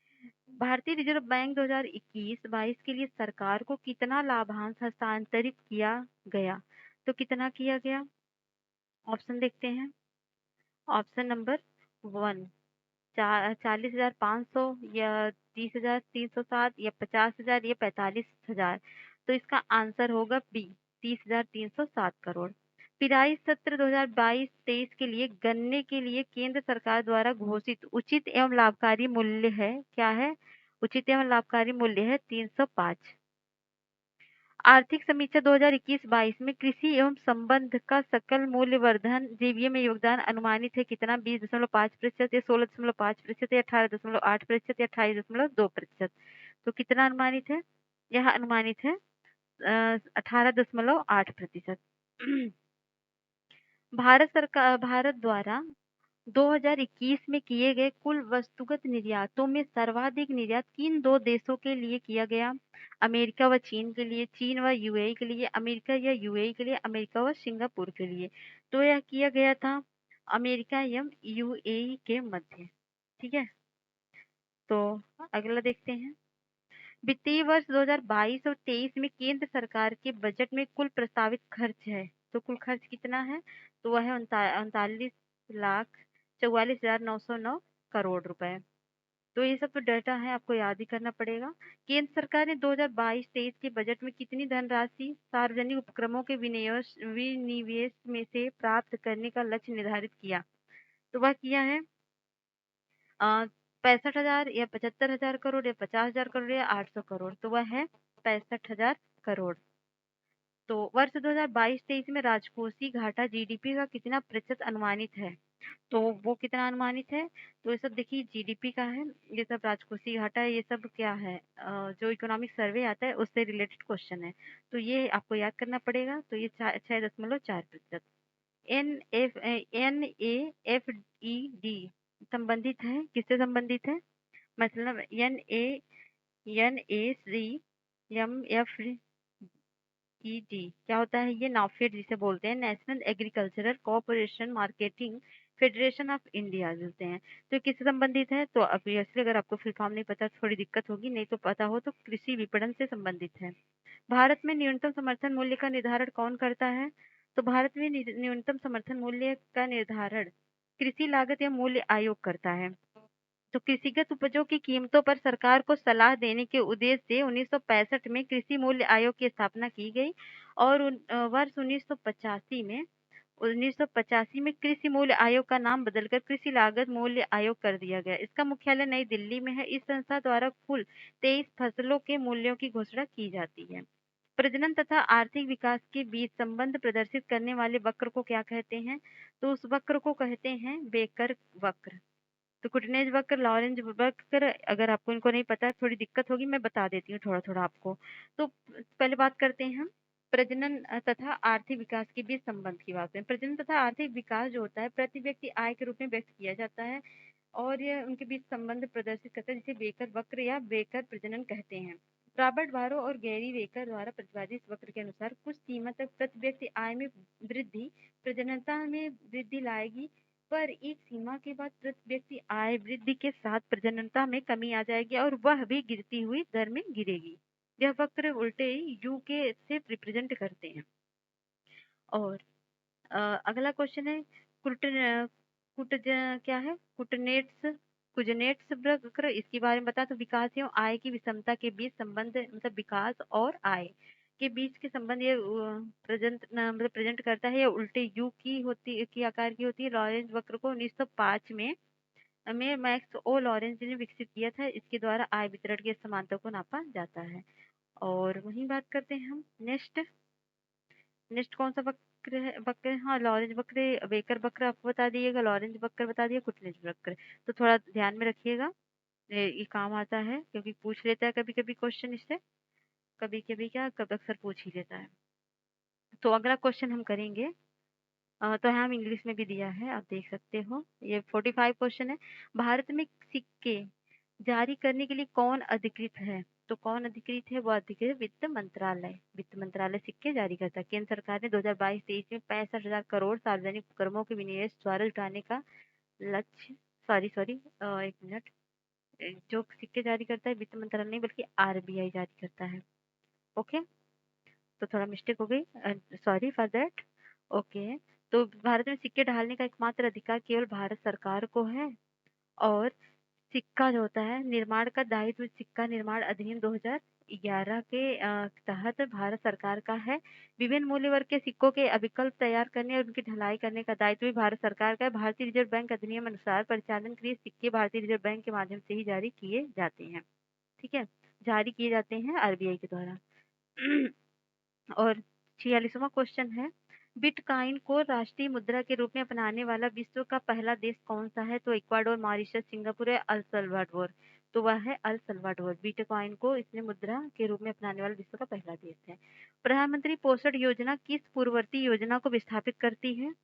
भारतीय रिजर्व बैंक 2021-22 के लिए सरकार को कितना लाभांश हस्तांतरित किया गया? तो कितना किया गया? ऑप्शन देखते हैं। ऑप्शन नंबर 1, 40,500, या 30,307, या 50,000, या 45,000। तो इसका आंसर होगा बी, 30,307 करोड़। पिराई सत्र 2022-23 के लिए गन्ने के लिए केंद्र सरकार द्वारा घोषित उचित एवं लाभकारी मूल्य है, क्या है? उचित एवं लाभकारी मूल्य है 305। आर्थिक समीक्षा 2021-22 में कृषि एवं संबंध का सकल मूल्य वर्धन जीवीए में योगदान अनुमानित है कितना? 20.5%, या 16.5%, या 18.8%, या 28.2%। तो कितना अनुमानित है? यह अनुमानित है 18.8%। भारत द्वारा 2021 में किए गए कुल वस्तुगत निर्यातों में सर्वाधिक निर्यात किन दो देशों के लिए किया गया? अमेरिका व चीन के लिए, चीन व यूएई के लिए, अमेरिका या यूएई के लिए, अमेरिका व सिंगापुर के लिए। तो यह किया गया था अमेरिका एवं यूएई के मध्य, ठीक है। तो अगला देखते हैं। वित्तीय वर्ष 2022 और 23 में केंद्र सरकार के बजट में कुल प्रस्तावित खर्च है। तो कुल खर्च कितना है? तो वह है 39,44,909 करोड़ रुपए। तो ये सब तो डाटा है, आपको याद ही करना पड़ेगा। केंद्र सरकार ने 2022-23 के बजट में कितनी धनराशि सार्वजनिक उपक्रमों के विनिवेश में से प्राप्त करने का लक्ष्य निर्धारित किया? तो वह किया है 65,000, या 75,000 करोड़, या 50,000 करोड़, या 800 करोड़। तो वह है 65,000 करोड़। तो वर्ष 2022-23 में राजकोषीय घाटा जीडीपी का कितना प्रतिशत अनुमानित है? तो वो कितना अनुमानित है? तो ये सब देखिए जीडीपी का है, ये सब राजकोषीय घाटा है, ये सब क्या है जो इकोनॉमिक सर्वे आता है उससे रिलेटेड क्वेश्चन है। तो ये आपको याद करना पड़ेगा। तो ये 6.4%। NAFED संबंधित है, किससे संबंधित है? मतलब NACMFED क्या होता है? ये नाफेड जिसे बोलते हैं, national agricultural cooperation marketing federation of India बोलते हैं। तो किससे संबंधित है? तो ऑब्वियसली अगर आपको फुल फॉर्म नहीं पता तो थोड़ी दिक्कत होगी, नहीं तो पता हो तो कृषि विपणन से संबंधित है। भारत में न्यूनतम समर्थन मूल्य का निर्धारण कौन करता है? तो भारत में न्यूनतम समर्थन मूल्य का निर्धारण कृषि लागत या मूल्य आयोग करता है। तो कृषिगत उपजों की कीमतों पर सरकार को सलाह देने के उद्देश्य से 1965 में कृषि मूल्य आयोग की स्थापना की गई और वर्ष 1985 में कृषि मूल्य आयोग का नाम बदलकर कृषि लागत मूल्य आयोग कर दिया गया। इसका मुख्यालय नई दिल्ली में है। इस संस्था द्वारा कुल 23 फसलों के मूल्यों की घोषणा की जाती है। प्रजनन तथा आर्थिक विकास के बीच संबंध प्रदर्शित करने वाले वक्र को क्या कहते हैं? तो उस वक्र को कहते हैं बेकर वक्र। तो कुटनेज वक्र, लॉरेंज वक्र, अगर आपको इनको नहीं पता है थोड़ी दिक्कत होगी, मैं बता देती हूँ थोड़ा थोड़ा आपको। तो पहले बात करते हैं हम प्रजनन तथा आर्थिक विकास के बीच संबंध की बात करें। प्रजनन तथा आर्थिक विकास जो होता है प्रति व्यक्ति आय के रूप में व्यक्त किया जाता है और ये उनके बीच संबंध प्रदर्शित करता है, जिसे बेकर वक्र या बेकर प्रजनन कहते हैं। रॉबर्ट बारो और गैरी बेकर द्वारा प्रतिपादित इस वक्र के अनुसार कुछ सीमा तक प्रति व्यक्ति आय में वृद्धि प्रजननता में वृद्धि लाएगी, पर एक सीमा के बाद प्रति व्यक्ति आय वृद्धि के साथ प्रजननता में कमी आ जाएगी और वह भी गिरती हुई दर में गिरेगी। यह वक्र उल्टे यू के से रिप्रेजेंट करते हैं। और अगला क्वेश्चन है क्या है कुटनेट्स कुजनेट्स वक्र, इसके बारे में बता। तो विकास एवं आय की विषमता के बीच संबंध, मतलब विकास और आय के बीच के संबंध ये प्रेजेंट करता है। ये उल्टे यू की आकार की होती है। लॉरेंज वक्र को 1905 में मैक्स ओ लॉरेंज ने विकसित किया था। इसके द्वारा आय वितरण के समानता को नापा जाता है। और वही बात करते हैं हम नेक्स्ट। नेक्स्ट कौन सा वक्र है? हाँ, लॉरेंज वक्र, बेकर वक्र आपको बता दिएगा, लॉरेंज वक्र बता दिया, कुटनेज वक्र। तो थोड़ा ध्यान में रखिएगा, ये काम आता है क्योंकि पूछ लेता है कभी कभी क्वेश्चन इससे, कभी कभी क्या कब अक्सर पूछ ही लेता है। तो अगला क्वेश्चन हम करेंगे, तो हम इंग्लिश में भी दिया है, आप देख सकते हो। ये 45 क्वेश्चन है। भारत में सिक्के जारी करने के लिए कौन अधिकृत है? तो कौन अधिकृत है? वो अधिकृत वित्त मंत्रालय। वित्त मंत्रालय सिक्के जारी करता है। केंद्र सरकार ने 2022-23 में 65,000 करोड़ सार्वजनिक उपक्रमों के विनिवेश द्वारा जुटाने का लक्ष्य, सॉरी सॉरी, एक मिनट, जो सिक्के जारी करता है वित्त मंत्रालय नहीं बल्कि आरबीआई जारी करता है। ओके, तो थोड़ा मिस्टेक हो गई, सॉरी फॉर दैट। ओके, तो भारत में सिक्के ढालने का एकमात्र अधिकार केवल भारत सरकार को है। और सिक्का जो होता है निर्माण का दायित्व सिक्का निर्माण अधिनियम 2011 के तहत भारत सरकार का है। विभिन्न मूल्य वर्ग के सिक्कों के अभिकल्प तैयार करने और उनकी ढलाई करने का दायित्व भी भारत सरकार का है। भारतीय रिजर्व बैंक अधिनियम अनुसार परिचालन के लिए सिक्के भारतीय रिजर्व बैंक के माध्यम से ही जारी किए जाते हैं। ठीक है, जारी किए जाते हैं आरबीआई के द्वारा। और 46वां क्वेश्चन है, बिटकॉइन को राष्ट्रीय मुद्रा के रूप में अपनाने वाला विश्व का पहला देश कौन सा है? तो इक्वाडोर, मॉरिशस, सिंगापुर या अल सल्वाडोर। तो वह है अल सल्वाडोर। बिटकॉइन को इसने मुद्रा के रूप में अपनाने वाला विश्व का पहला देश है। प्रधानमंत्री पोषण योजना किस पूर्ववर्ती योजना को विस्थापित करती है?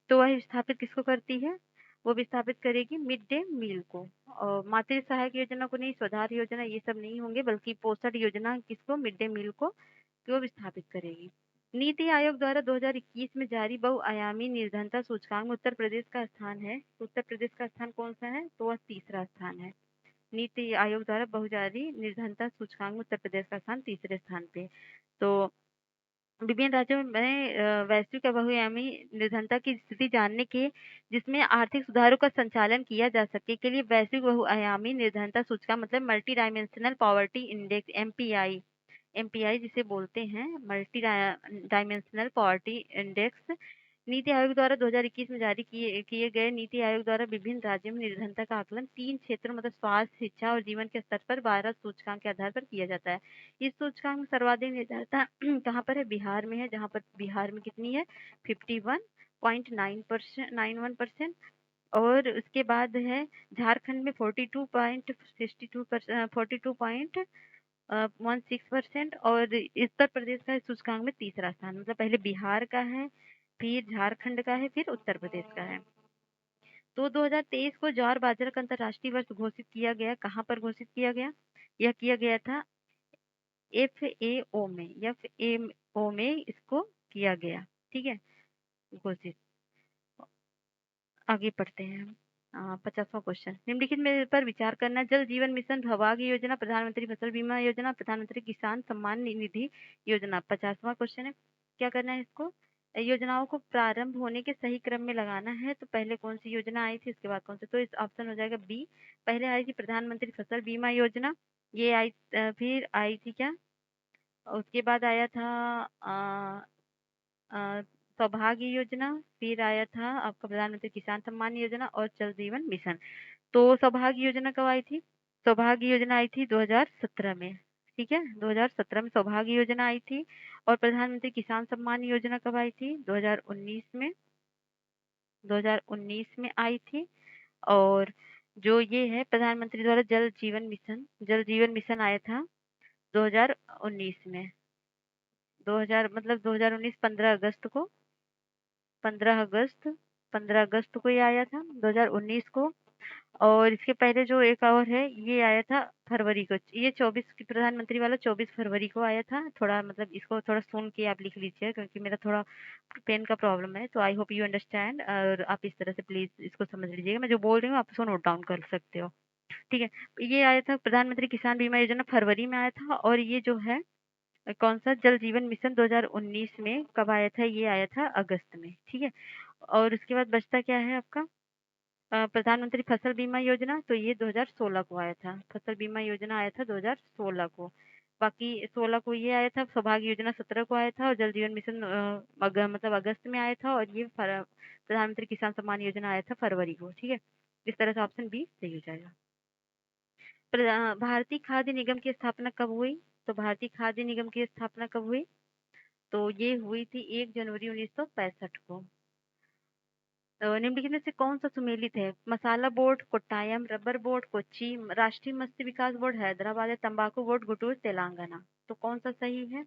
तो वह विस्थापित किसको करती है? वो विस्थापित करेगी मिड डे मील को। और मातृ सहायक योजना को नहीं, स्वधार योजना, ये सब नहीं होंगे, बल्कि पोषण योजना किसको? मिड डे मील को विस्थापित करेगी। नीति आयोग द्वारा 2021 में जारी बहुआयामी निर्धनता सूचकांक में उत्तर प्रदेश का स्थान है। उत्तर प्रदेश का स्थान कौन सा है? तो वह तीसरा स्थान है। नीति आयोग द्वारा बहुजारी निर्धनता सूचकांक में उत्तर प्रदेश का स्थान तीसरे स्थान पे। तो विभिन्न राज्यों में वैश्विक बहुआयामी निर्धनता की स्थिति जानने के, जिसमें आर्थिक सुधारों का संचालन किया जा सके के लिए वैश्विक बहुआयामी निर्धनता सूचकांक, मतलब multi dimensional poverty index, MPI जिसे बोलते हैं, multi dimensional poverty index, NITI Aayog द्वारा 2021 में जारी किए गए। नीति आयोग द्वारा विभिन्न राज्यों में निर्धनता का आकलन 3 क्षेत्रों, मतलब स्वास्थ्य, शिक्षा और जीवन के स्तर पर 12 सूचकांक के आधार पर किया जाता है। इस सूचकांक में सर्वाधिक निर्धनता कहाँ पर है? बिहार में है, जहाँ पर बिहार में कितनी है? 51.91%। और उसके बाद है झारखंड में 42.16% और उत्तर प्रदेश का सूचकांक में तीसरा स्थान, मतलब पहले बिहार का है, फिर झारखंड का है, फिर उत्तर प्रदेश का है। तो 2023 को ज्वार बाजरा का अंतर्राष्ट्रीय वर्ष घोषित किया गया। कहाँ पर घोषित किया गया? यह किया गया था एफएओ में इसको किया गया। ठीक है, घोषित। आगे पढ़ते हैं हम। 50वां क्वेश्चन, निम्नलिखित में पर विचार करना। जल जीवन मिशन, सौभाग्य योजना, प्रधानमंत्री फसल बीमा योजना, प्रधानमंत्री किसान सम्मान निधि योजना। 50वां क्वेश्चन है, क्या करना है इसको, योजनाओं को प्रारंभ होने के सही क्रम में लगाना है। तो पहले कौन सी योजना आई थी, उसके बाद कौन सी, तो इस ऑप्शन हो जाएगा बी। पहले आई थी प्रधानमंत्री फसल बीमा योजना, ये आई, फिर आई थी क्या, उसके बाद आया था अ, सौभाग्य योजना, फिर आया था आपका प्रधानमंत्री किसान सम्मान योजना और जल जीवन मिशन। तो सौभाग्य योजना कब आई थी, सौभाग्य योजना आई थी 2017 में। ठीक है, 2017 में सौभाग्य योजना आई थी। और प्रधानमंत्री किसान सम्मान योजना कब आई थी, 2019 में, 2019 में आई थी। और जो ये है प्रधानमंत्री द्वारा जल जीवन मिशन, जल जीवन मिशन आया था 2019 में, 2000 मतलब 2019 15 अगस्त को, 15 अगस्त, 15 अगस्त को ये आया था 2019 को। और इसके पहले जो एक और है ये आया था फरवरी को, ये 24 की प्रधानमंत्री वाला 24 फरवरी को आया था। थोड़ा मतलब इसको थोड़ा सुन के आप लिख लीजिए क्योंकि मेरा थोड़ा पेन का प्रॉब्लम है, तो आई होप यू अंडरस्टैंड, और आप इस तरह से प्लीज इसको समझ लीजिएगा, मैं जो बोल रही हूँ आप इसको नोट डाउन कर सकते हो। ठीक है, ये आया था प्रधानमंत्री किसान बीमा योजना फरवरी में आया था। और ये जो है कौन सा जल जीवन मिशन 2019 में कब आया था, ये आया था अगस्त में। ठीक है, और उसके बाद बचता क्या है आपका, प्रधानमंत्री फसल बीमा योजना, तो ये 2016 को आया था, फसल बीमा योजना आया था 2016 को। बाकी 16 को ये आया था, सौभाग्य योजना 17 को आया था, और जल जीवन मिशन मतलब अगस्त में आया था। और ये प्रधानमंत्री किसान सम्मान योजना आया था फरवरी को। ठीक है, इस तरह से ऑप्शन बी सही हो जाएगा। भारतीय खाद्य निगम की स्थापना कब हुई, तो भारतीय खाद्य निगम की स्थापना कब हुई, तो ये हुई थी 1 जनवरी 1965 को। निम्नलिखित में से कौन सा सुमेलित है, masala board, Kottayam, rubber board, Kochi, राष्ट्रीय मत्स्य विकास बोर्ड हैदराबाद, या तंबाकू बोर्ड गुटूर तेलंगाना। तो कौन सा सही है,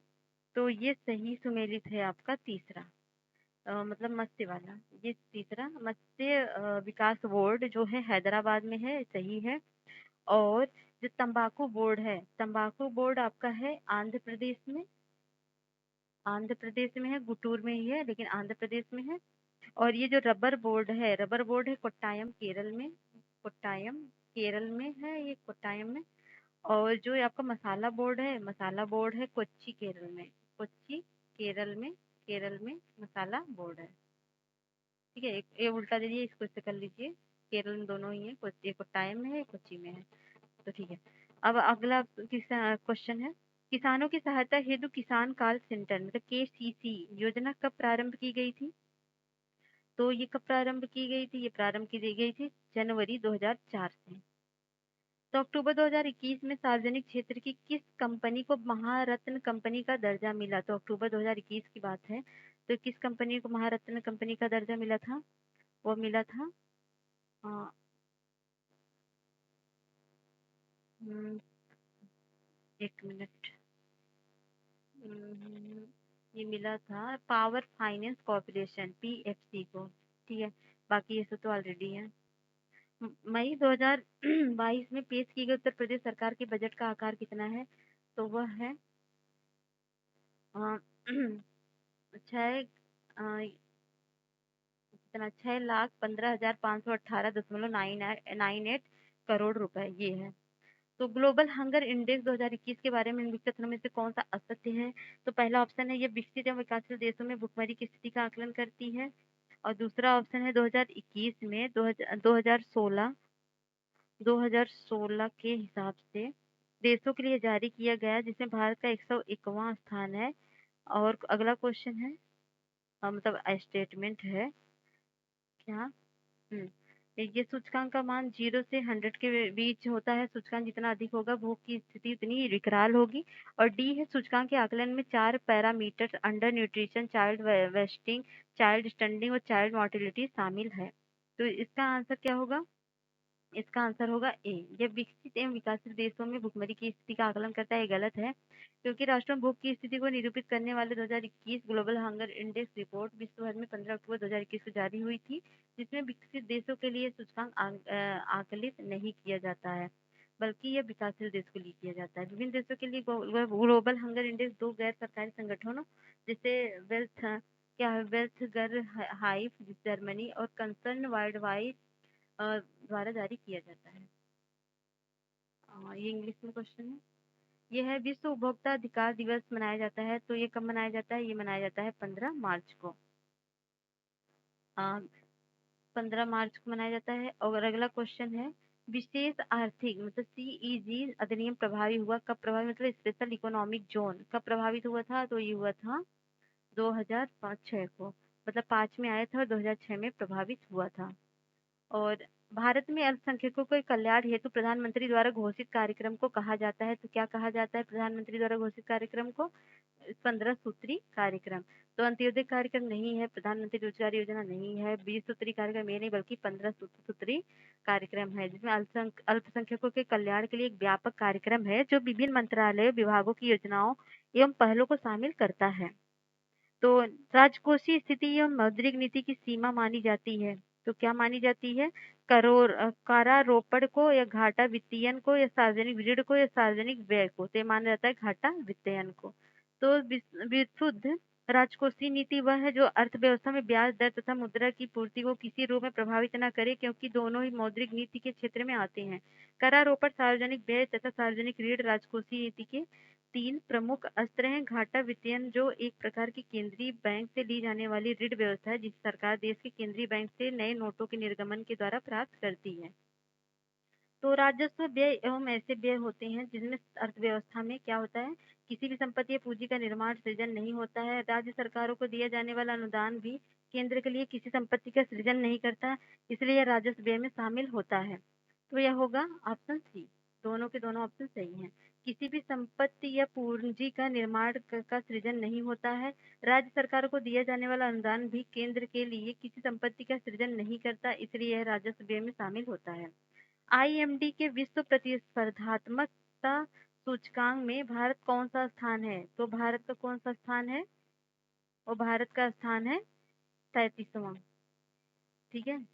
तो ये सही सुमेलित है आपका तीसरा, मतलब मत्स्य वाला, ये तीसरा मत्स्य विकास बोर्ड जो है हैदराबाद में है, सही है। और जो तंबाकू बोर्ड है, तंबाकू बोर्ड आपका है आंध्र प्रदेश में, आंध्र प्रदेश में है, गुटूर में ही है लेकिन आंध्र प्रदेश में है। और ये जो रबर बोर्ड है, रबर बोर्ड है कोट्टायम केरल में, कोट्टायम केरल में है ये, कोट्टायम में। और जो ये आपका मसाला बोर्ड है, मसाला बोर्ड है कोच्चि केरल में, कोच्चि केरल में, केरल में मसाला बोर्ड है। ठीक है, एक ये उल्टा दे दिए, इसको इससे कर लीजिए, केरल में दोनों ही है, कोच्चि कोट्टायम में है, कोच्चि में है। तो ठीक है, अब अगला क्वेश्चन है, किसानों की सहायता हेतु किसान कॉल सेंटर मतलब केसीसी योजना कब प्रारंभ की गई थी, तो ये कब प्रारंभ की गई थी, ये प्रारंभ की गई थी जनवरी 2004 से। तो अक्टूबर 2021 में सार्वजनिक क्षेत्र की किस कंपनी को महारत्न कंपनी का दर्जा मिला, तो अक्टूबर 2021 की बात है, तो किस कंपनी को महारत्न कंपनी का दर्जा मिला था, वो मिला था अ, हम्म, एक मिनट, हम्म, ये मिला था पावर फाइनेंस कॉर्पोरेशन पीएफसी को। ठीक है, बाकी ये सब तो ऑलरेडी है। मई 2022 में पेश की गई उत्तर प्रदेश सरकार के बजट का आकार कितना है, तो वह है अ, छह कितना 6,15,518.98 रुपए ये है। तो ग्लोबल हंगर इंडेक्स 2021 के बारे में निम्नलिखित में से कौन सा असत्य है, तो पहला ऑप्शन है ये विकसित एवं विकासशील देशों में भुखमरी की स्थिति का आकलन करती है। और दूसरा ऑप्शन है 2021 में 2016 के हिसाब से देशों के लिए जारी किया गया, जिसमें भारत का 101वां स्थान है। और अगला क्वेश्चन है मतलब स्टेटमेंट है क्या, हम्म, ये सूचकांक का मान 0 से 100 के बीच होता है, सूचकांक जितना अधिक होगा भूख की स्थिति उतनी विकराल होगी। और डी है सूचकांक के आकलन में 4 parameter under nutrition, child wasting, child standing और चाइल्ड मोर्टिलिटी शामिल है। तो इसका आंसर क्या होगा, इसका आंसर होगा ए, ये विकसित एवं विकासशील देशों में भुखमरी की स्थिति का आकलन करता है, ये गलत है। क्योंकि राष्ट्रों में भूख की स्थिति को निरूपित करने वाले 2021 ग्लोबल हंगर इंडेक्स रिपोर्ट विश्व भर में 15 अक्टूबर 2021 को जारी हुई थी, जिसमें विकसित देशों के लिए सूचकांक आकलित नहीं किया जाता है, बल्कि यह विकासशील देश के लिए किया जाता है। विभिन्न देशों के लिए ग्लोबल हंगर इंडेक्स दो गैर सरकारी संगठनों जैसे वेल्थ कैवेल्सगर हाइफ जर्मनी और कंसर्न वर्ल्ड वाइड द्वारा जारी किया जाता है। ये इंग्लिश में क्वेश्चन है। ये है विश्व उपभोक्ता अधिकार दिवस मनाया जाता है, तो ये कब मनाया जाता है? ये मनाया जाता है 15 मार्च को। 15 मार्च को मनाया जाता है। और अगला क्वेश्चन है विशेष आर्थिक मतलब सीईजी अधिनियम प्रभावी हुआ कब? प्रभावी मतलब स्पेशल इकोनॉमिक जोन कब प्रभावित हुआ था? तो ये हुआ था 2005-6 को, मतलब 5 में आया था और 2006 में प्रभावित हुआ था। और भारत में अल्पसंख्यकों के कल्याण हेतु प्रधानमंत्री द्वारा घोषित कार्यक्रम को कहा जाता है, तो क्या कहा जाता है प्रधानमंत्री द्वारा घोषित कार्यक्रम को? 15 सूत्री कार्यक्रम। तो अंत्योदय कार्यक्रम नहीं है, प्रधानमंत्री रोजगार योजना नहीं है, 20 सूत्री कार्यक्रम ये नहीं, बल्कि 15 सूत्री कार्यक्रम है, जिसमें अल्पसंख्यकों के कल्याण के लिए एक व्यापक कार्यक्रम है जो विभिन्न मंत्रालयों विभागों की योजनाओं एवं पहलों को शामिल करता है। तो राजकोषीय स्थिति एवं मौद्रिक नीति की सीमा मानी जाती है, तो क्या मानी जाती है? करारोपण को या घाटा वित्तीयन को या सार्वजनिक ऋण को या सार्वजनिक व्यय को, तो ये माना जाता है घाटा वित्तीयन को। तो विशुद्ध राजकोषीय नीति वह है जो अर्थव्यवस्था में ब्याज दर तथा मुद्रा की पूर्ति को किसी रूप में प्रभावित न करे, क्योंकि दोनों ही मौद्रिक नीति के क्षेत्र में आते हैं। करारोपण, सार्वजनिक व्यय तथा सार्वजनिक ऋण राजकोषीय नीति के 3 प्रमुख अस्त्र हैं। घाटा वित्तीयन जो एक प्रकार की केंद्रीय बैंक से ली जाने वाली ऋण व्यवस्था है, जिसे सरकार देश के केंद्रीय बैंक से नए नोटों के निर्गमन के द्वारा प्राप्त करती है। तो राजस्व व्यय एवं ऐसे व्यय होते हैं जिनमें अर्थव्यवस्था में क्या होता है, किसी भी संपत्ति या पूंजी का निर्माण सृजन नहीं होता है। राज्य सरकारों को दिया जाने वाला अनुदान भी केंद्र के लिए किसी संपत्ति का सृजन नहीं करता, इसलिए यह राजस्व व्यय में शामिल होता है। तो यह होगा ऑप्शन सी। दोनों के दोनों ऑप्शन सही हैं। किसी भी संपत्ति या पूंजी का निर्माण का सृजन नहीं होता है। राज्य सरकारों को दिया जाने वाला अनुदान भी केंद्र के लिए किसी संपत्ति का सृजन नहीं करता, इसलिए यह राजस्व व्यय में शामिल होता है। आईएमडी के विश्व प्रतिस्पर्धात्मकता सूचकांक में भारत कौन सा स्थान है? तो भारत का कौन सा स्थान है? और भारत का स्थान है 37वां। ठीक है।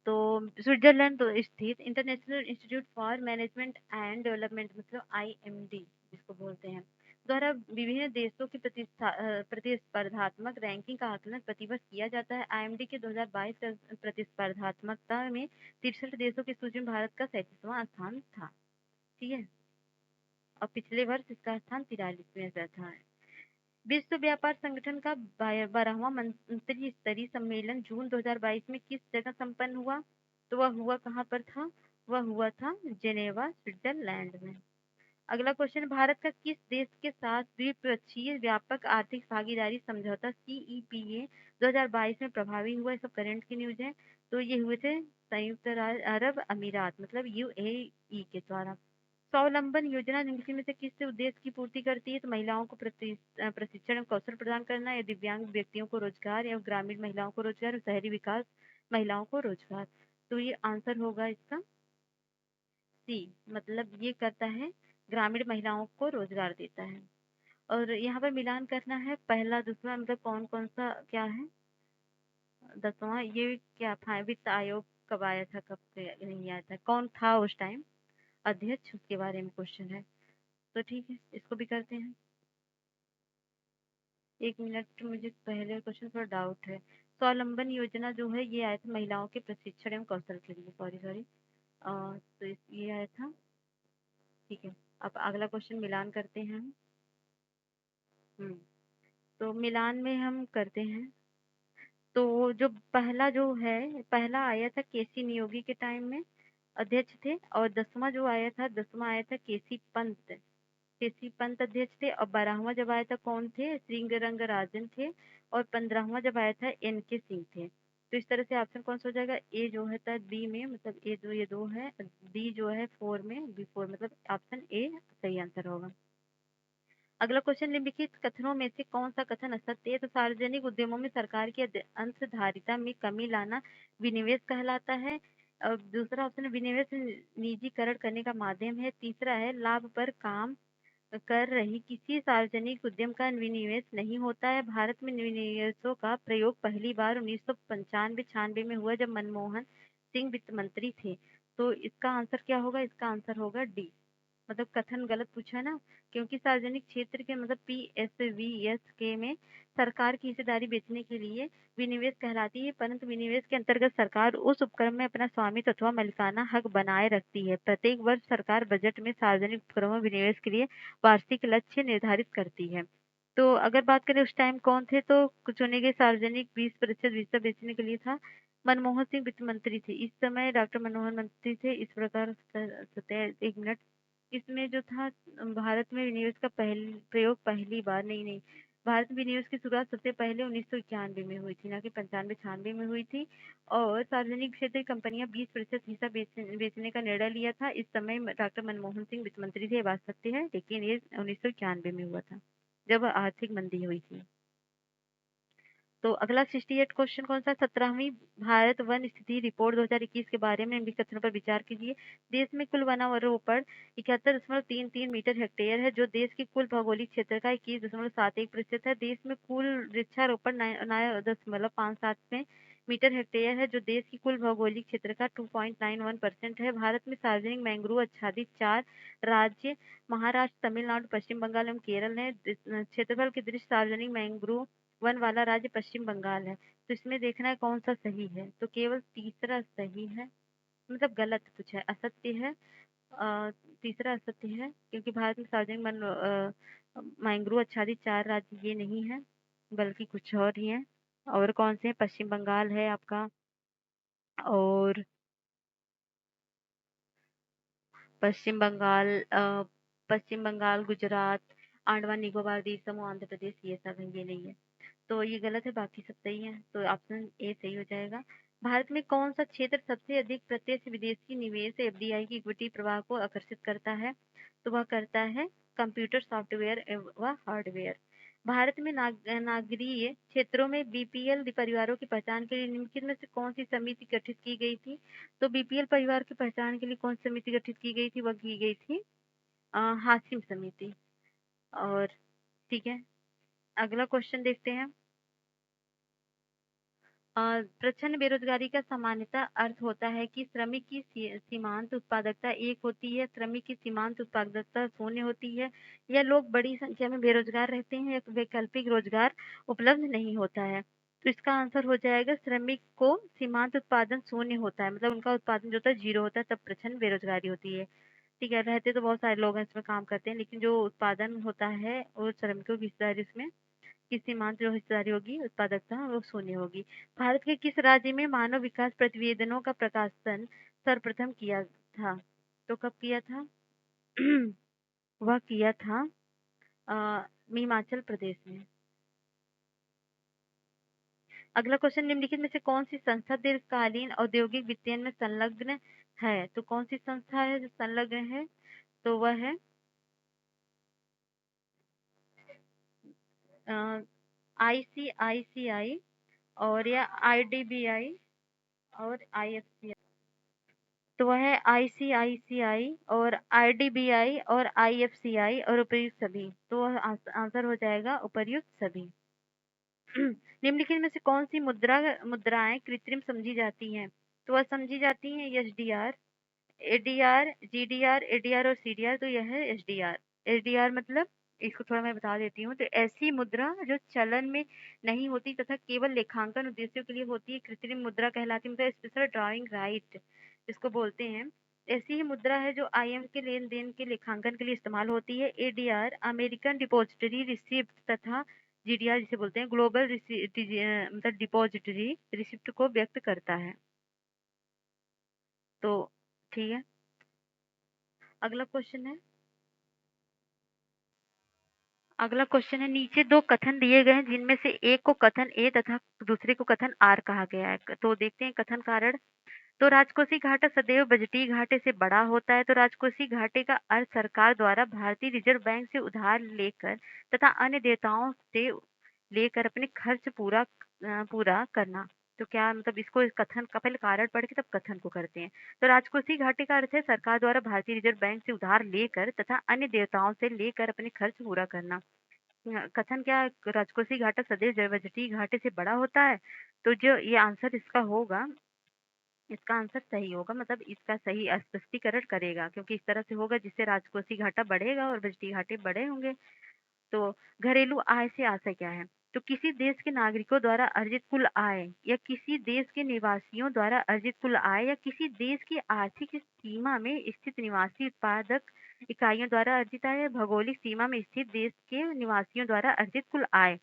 तो स्विट्जरलैंड तो स्थित international institute for management and development मतलब आईएमडी जिसको बोलते हैं, द्वारा विभिन्न देशों की प्रतिस्पर्धात्मक रैंकिंग का आकलन प्रतिवर्ष किया जाता है। आईएमडी के 2022 प्रतिस्पर्धात्मकता में 63 देशों की सूची में भारत का 37वां स्थान था। ठीक है। और पिछले वर्ष इसका स्थान 43वें था। विश्व व्यापार संगठन का 12वां मंत्री स्तरीय सम्मेलन जून 2022 में किस जगह संपन्न हुआ? तो वह हुआ कहाँ पर था? वह हुआ था जेनेवा, स्विट्जरलैंड में। अगला क्वेश्चन, भारत का किस देश के साथ द्विपक्षीय व्यापक आर्थिक भागीदारी समझौता CEPA 2022 में प्रभावी हुआ? सब करंट की न्यूज है। तो ये हुए थे संयुक्त अरब अमीरात मतलब UAE के द्वारा। स्वावलंबन योजना निम्न में से किस उद्देश्य की पूर्ति करती है? तो महिलाओं को प्रशिक्षण और कौशल प्रदान करना, या दिव्यांग व्यक्तियों को रोजगार, या ग्रामीण महिलाओं को रोजगार, शहरी विकास महिलाओं को रोजगार। तो ये आंसर होगा इसका सी, मतलब ये करता है ग्रामीण महिलाओं को रोजगार देता है। और यहाँ पर मिलान करना है पहला दूसरा मतलब कौन कौन सा क्या है। 10वां ये क्या था? वित्त आयोग कब आया था, कब नहीं आया था, कौन था उस टाइम अध्यक्ष, उसके बारे में क्वेश्चन है। तो ठीक है, इसको भी करते हैं। 1 मिनट, मुझे पहले क्वेश्चन पर डाउट है। स्वावलंबन योजना जो है ये आया था महिलाओं के प्रशिक्षण एवं कौशल के लिए, सॉरी तो ये आया था। ठीक है, अब अगला क्वेश्चन मिलान करते हैं हम। तो मिलान में हम करते हैं। तो जो पहला आया था केसी नियोगी के टाइम में अध्यक्ष थे, और 10वां जो आया था 10वां आया था केसी पंत अध्यक्ष थे। और 12वां जब आया था कौन थे? श्रीरंगराजन थे। और 15वां जब आया था NK सिंह थे। तो इस तरह से ऑप्शन कौन सा हो जाएगा? ए जो है बी में, मतलब ए दो ये दो है, डी जो है 4 में, B4 मतलब ऑप्शन ए सही आंसर होगा। अगला क्वेश्चन, निम्नलिखित कथनों में से कौन सा कथन असत्य है? तो सार्वजनिक उद्यमों में सरकार की अंशधारिता में कमी लाना विनिवेश कहलाता है। और दूसरा ऑप्शन है विनिवेश निजीकरण करने का माध्यम है। तीसरा है लाभ पर काम कर रही किसी सार्वजनिक उद्यम का विनिवेश नहीं होता है। भारत में विनिवेशों का प्रयोग पहली बार 1995-96 में हुआ जब मनमोहन सिंह वित्त मंत्री थे। तो इसका आंसर क्या होगा? इसका आंसर होगा डी। मतलब कथन गलत पूछा है ना, क्योंकि सार्वजनिक क्षेत्र के मतलब पीएसवीएस के में सरकार की हिस्सेदारी बेचने के लिए विनिवेश कहलाती है, परंतु विनिवेश के अंतर्गत सरकार उस उपक्रम में अपना स्वामित्व अथवा मालिकाना हक बनाए रखती है। प्रत्येक वर्ष सरकार बजट में सार्वजनिक उपक्रमों विनिवेश के लिए वार्षिक लक्ष्य निर्धारित करती है। तो अगर बात करें उस टाइम कौन थे, तो चुने गए सार्वजनिक 20% हिस्सा बेचने के लिए था मनमोहन सिंह वित्त मंत्री थे। इस समय डॉक्टर मनमोहन मंत्री थे। इस प्रकार एक मिनट, इसमें जो था भारत में विनिवेश का प्रयोग पहली बार नहीं, भारत में विनिवेश की शुरुआत सबसे पहले 1991 में हुई थी, ना कि 95-96 में हुई थी। और सार्वजनिक क्षेत्र की कंपनियां 20% हिस्सा बेचने का निर्णय लिया था। इस समय डॉक्टर मनमोहन सिंह वित्त मंत्री थे, ये बात सत्य है, लेकिन ये 1991 में हुआ था जब आर्थिक मंदी हुई थी। तो अगला 68 क्वेश्चन कौन सा, 17वीं भारत वन स्थिति रिपोर्ट 2021 के बारे में निम्नलिखित कथनों पर विचार कीजिए। देश में कुल वनारोपण 71.33 मीटर हेक्टेयर है, जो देश के कुल भौगोलिक क्षेत्र का 21.71% है। देश में कुल वृक्षारोपण 9.57 मीटर हेक्टेयर है, जो देश की कुल भौगोलिक क्षेत्र का 2.91% है। भारत में सार्वजनिक मैंग्रोव आच्छादित 4 राज्य महाराष्ट्र, तमिलनाडु, पश्चिम बंगाल एवं केरल है। क्षेत्रफल की दृष्टि सार्वजनिक मैंग्रोव वन वाला राज्य पश्चिम बंगाल है। तो इसमें देखना है कौन सा सही है, तो केवल तीसरा सही है, मतलब गलत कुछ है, असत्य है। तीसरा असत्य है, क्योंकि भारत में सार्वजनिक मैंग्रोव आच्छादित 4 राज्य ये नहीं है, बल्कि कुछ और ही है। और कौन से हैं, पश्चिम बंगाल है आपका, और पश्चिम बंगाल पश्चिम बंगाल, गुजरात, अंडमान निकोबार द्वीप समूह, आंध्र प्रदेश, ये सब है, ये नहीं है। तो ये गलत है, बाकी सब सही है, तो ऑप्शन ए सही हो जाएगा। भारत में कौन सा क्षेत्र सबसे अधिक प्रत्यक्ष विदेशी निवेश एफडीआई की इक्विटी प्रवाह को आकर्षित करता है, तो वह करता है कंप्यूटर सॉफ्टवेयर व हार्डवेयर। भारत में नागरीय क्षेत्रों में बीपीएल परिवारों की पहचान के लिए निम्नलिखित में से कौन सी समिति गठित की गई थी, तो बीपीएल परिवार की पहचान के लिए कौन सी समिति गठित की गई थी, वह की गई थी हाशिम समिति। और ठीक है, अगला क्वेश्चन देखते हैं। प्रच्छन्न बेरोजगारी का सामान्यतः अर्थ होता है कि श्रमिक की सीमांत उत्पादकता 1 होती है, श्रमिक की सीमांत उत्पादकता 0 होती है, या लोग बड़ी संख्या में बेरोजगार रहते हैं, या वैकल्पिक रोजगार उपलब्ध नहीं होता है। तो इसका आंसर हो जाएगा श्रमिक को सीमांत उत्पादन 0 होता है, मतलब उनका उत्पादन जो होता है 0 होता है, तब प्रच्छन्न बेरोजगारी होती है। ठीक है, रहते तो बहुत सारे लोग हैं इसमें काम करते हैं, लेकिन जो उत्पादन होता है वो श्रमिकों की हिस्सेदारी उसमें की सीमांत जो हिस्सेदारी होगी उत्पादकता वो 0 होगी। भारत के किस राज्य में मानव विकास प्रतिवेदनों का प्रकाशन सर्वप्रथम किया था, तो कब किया था वह किया था हिमाचल प्रदेश में। अगला क्वेश्चन, निम्नलिखित में से कौन सी संस्था दीर्घकालीन औद्योगिक वित्तीयन में संलग्न है, तो कौन सी संस्था है जो संलग्न है, तो वह है आईसीआईसीआई और या आईडीबीआई और आईएफसीआई। तो वह है आईसीआईसीआई और आईडीबीआई और आईएफसीआई और उपर्युक्त सभी, तो वह आंसर हो जाएगा उपर्युक्त सभी। निम्नलिखित में से कौन सी मुद्राएं कृत्रिम समझी जाती हैं, तो वह समझी जाती हैं एसडीआर, एडीआर, जीडीआर, एडीआर और सीडीआर। तो यह है एसडीआर। एसडीआर मतलब, इसको थोड़ा मैं बता देती हूँ, तो ऐसी मुद्रा जो चलन में नहीं होती तथा केवल लेखांकन उद्देश्यों के लिए होती है, कृत्रिम मुद्रा कहलाती है, मतलब स्पेशल ड्राइंग राइट जिसको बोलते हैं। ऐसी ही मुद्रा है जो आईएम के लेन देन के लेखांकन के लिए इस्तेमाल होती है। एडीआर अमेरिकन डिपॉजिटरी रिसिप्ट तथा जीडीआर जिसे बोलते हैं ग्लोबल मतलब डिपॉजिटरी रिसिप्ट को व्यक्त करता है। तो ठीक है, अगला क्वेश्चन है। अगला क्वेश्चन है, नीचे 2 कथन दिए गए हैं जिनमें से एक को कथन ए तथा दूसरे को कथन आर कहा गया है। तो देखते हैं कथन कारण। तो राजकोषीय घाटा सदैव बजटीय घाटे से बड़ा होता है। तो राजकोषीय घाटे का अर्थ सरकार द्वारा भारतीय रिजर्व बैंक से उधार लेकर तथा अन्य देयताओं से लेकर अपने खर्च पूरा करना। तो क्या मतलब, इसको इस कथन का पहले कारण पढ़ के तब कथन को करते हैं। तो राजकोषीय घाटे का अर्थ है सरकार द्वारा भारतीय रिजर्व बैंक से उधार लेकर तथा अन्य देयताओं से लेकर अपने खर्च पूरा करना। कथन क्या, राजकोषीय घाटा सदैव बजटीय घाटे से बड़ा होता है। तो जो ये आंसर इसका होगा इसका आंसर सही होगा, मतलब इसका सही स्पष्टीकरण करेगा, क्योंकि इस तरह से होगा जिससे राजकोषीय घाटा बढ़ेगा और बजटीय घाटे बढ़े होंगे। तो घरेलू आय से आशय क्या है? तो किसी देश के नागरिकों द्वारा अर्जित कुल आय या किसी देश के निवासियों द्वारा अर्जित कुल आय या किसी देश की आर्थिक सीमा में स्थित निवासी उत्पादक इकाइयों द्वारा अर्जित आय या भौगोलिक सीमा में स्थित देश के निवासियों द्वारा अर्जित कुल आय।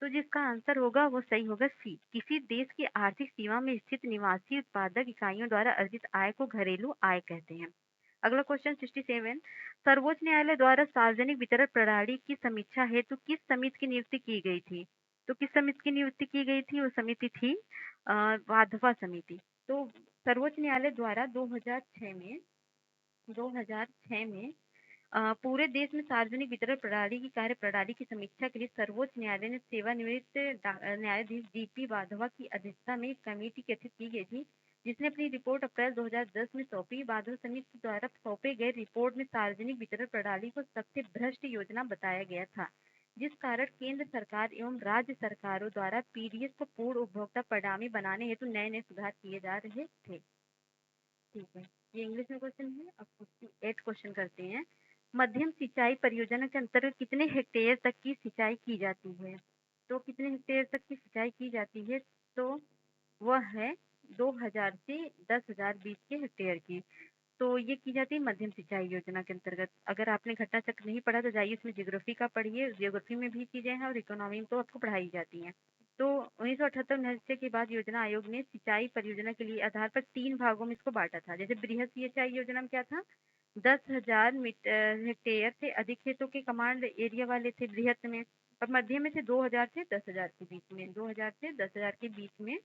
तो जिसका आंसर होगा वो सही होगा सी, किसी देश की आर्थिक सीमा में स्थित निवासी उत्पादक इकाइयों द्वारा अर्जित आय को घरेलू आय कहते हैं। अगला क्वेश्चन 67, सर्वोच्च न्यायालय द्वारा सार्वजनिक वितरण प्रणाली की समीक्षा हेतु किस समिति की नियुक्ति की गई थी? तो किस समिति की नियुक्ति की गई थी? वो समिति थी वाधवा समिति। तो सर्वोच्च न्यायालय द्वारा 2006 में पूरे देश में सार्वजनिक वितरण प्रणाली की कार्य प्रणाली की समीक्षा के लिए सर्वोच्च न्यायालय ने सेवानिवृत्त न्यायाधीश डीपी वाधवा की अध्यक्षता में एक कमेटी गठित की गई थी, जिसने अपनी रिपोर्ट अप्रैल 2010 में सौंपी। वाधवा समिति द्वारा सौंपे गए रिपोर्ट में सार्वजनिक वितरण प्रणाली को सबसे भ्रष्ट योजना बताया गया था, जिस कारण केंद्र सरकार एवं राज्य सरकारों द्वारा पीडीएस को पूर्ण उपभोक्ता परिणामी बनाने हेतु नए नए सुधार किए जा रहे थे। ठीक है, ये इंग्लिश में क्वेश्चन है। अब 8 क्वेश्चन करते हैं। मध्यम सिंचाई परियोजना के अंतर्गत कितने हेक्टेयर तक की सिंचाई की जाती है? तो कितने हेक्टेयर तक की सिंचाई की जाती है? तो वह है 2000 से 10,000 बीच के हेक्टेयर की। तो ये की जाती है मध्यम सिंचाई योजना के अंतर्गत। अगर आपने घटना चक्र नहीं पढ़ा तो जाइए इसमें ज्योग्राफी का पढ़िए, ज्योग्राफी में भी चीजें हैं और इकोनॉमी में तो आपको पढ़ाई जाती हैं। तो 1978 के बाद योजना आयोग ने सिंचाई परियोजना के लिए आधार पर 3 भागों में इसको बांटा था। जैसे बृहद सिंचाई योजना में क्या था, 10,000 हेक्टेयर से अधिक खेतों के कमांड एरिया वाले थे बृहद में, और मध्यम में थे 2000 से 10,000 के बीच में, 2000 से 10,000 के बीच में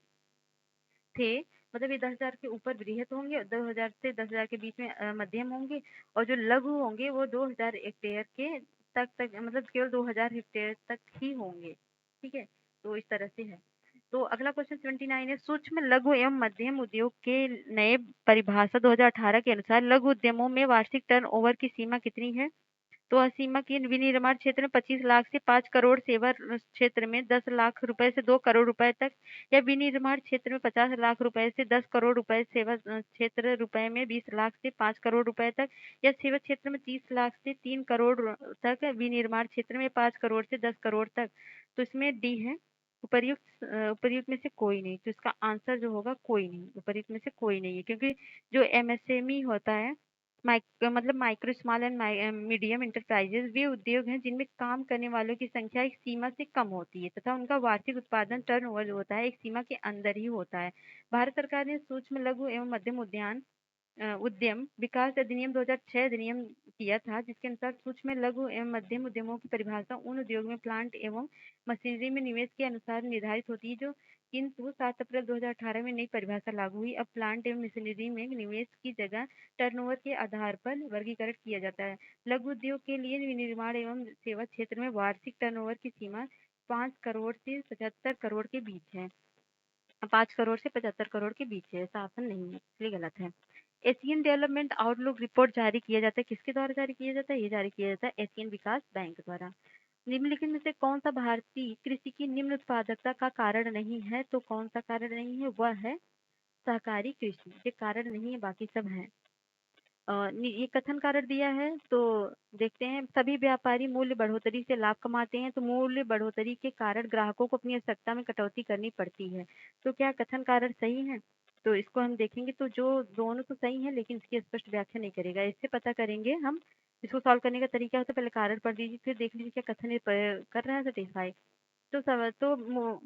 थे। मतलब ये 10,000 के ऊपर बृहद होंगे और 2000 से 10,000 के बीच में मध्यम होंगे, और जो लघु होंगे वो 2000 हेक्टेयर के तक मतलब केवल 2000 हेक्टेयर तक ही होंगे। ठीक है, तो इस तरह से है। तो अगला क्वेश्चन 29 है, सूक्ष्म लघु एवं मध्यम उद्योग के नए परिभाषा 2018 के अनुसार लघु उद्यमों में वार्षिक टर्नओवर की सीमा कितनी है? तो असीमा की विनिर्माण क्षेत्र में 25 लाख से 5 करोड़, सेवा क्षेत्र में 10 लाख रुपए से 2 करोड़ रुपए तक, या विनिर्माण क्षेत्र में 50 लाख रुपए से 10 करोड़ रुपए, सेवा क्षेत्र रुपए में 20 लाख से 5 करोड़ रुपए तक, या सेवा क्षेत्र में 30 लाख से 3 करोड़ तक, विनिर्माण क्षेत्र में 5 करोड़ से 10 करोड़ तक। तो इसमें डी है उपर्युक्त में से कोई नहीं। तो इसका आंसर जो होगा कोई नहीं, उपर्युक्त में से कोई नहीं है, क्योंकि जो एमएसएमई होता है, मतलब micro small and medium enterprises, वे उद्योग हैं जिनमें काम करने वालों की संख्या एक सीमा से कम होती है तथा उनका वार्षिक उत्पादन टर्नओवर जो होता है एक सीमा के अंदर ही होता है। भारत सरकार ने सूक्ष्म लघु एवं मध्यम उद्यम विकास अधिनियम 2006 अधिनियम किया था, जिसके अनुसार सूक्ष्म लघु एवं मध्यम उद्यमों की परिभाषा उन उद्योग में प्लांट एवं मशीनरी में निवेश के अनुसार निर्धारित होती है, जो किंतु 7 अप्रैल 2018 में नई परिभाषा लागू हुई। अब प्लांट एवं मशीनरी में निवेश की जगह टर्नओवर के आधार पर वर्गीकरण किया जाता है। लघु उद्योग के लिए विनिर्माण एवं सेवा क्षेत्र में वार्षिक टर्नओवर की सीमा 5 करोड़ से 75 करोड़ के बीच है। 5 करोड़ से 75 करोड़ के बीच है, शासन नहीं है, इसलिए गलत है। एशियन डेवलपमेंट आउटलुक रिपोर्ट जारी किया जाता है, किसके द्वारा जारी किया जाता है? ये जारी किया जाता है एशियन विकास बैंक द्वारा। निम्नलिखित में से कौन सा भारतीय कृषि की निम्न उत्पादकता का कारण नहीं है? तो कौन सा कारण नहीं है? वह है सहकारी कृषि। ये कारण नहीं है, बाकी सब है। ये कथन कारण दिया है, तो देखते हैं। सभी व्यापारी मूल्य बढ़ोतरी से लाभ कमाते हैं, तो मूल्य बढ़ोतरी के कारण ग्राहकों को अपनी आवश्यकता में कटौती करनी पड़ती है। तो क्या कथन कारण सही है? तो इसको हम देखेंगे, तो जो दोनों तो सही है लेकिन इसकी स्पष्ट व्याख्या नहीं करेगा। इससे पता करेंगे हम इसको सॉल्व करने का तरीका होता है, पहले कारण पढ़ लीजिए, फिर देख लीजिए क्या कथन कर रहा है सेटिस्फाई। तो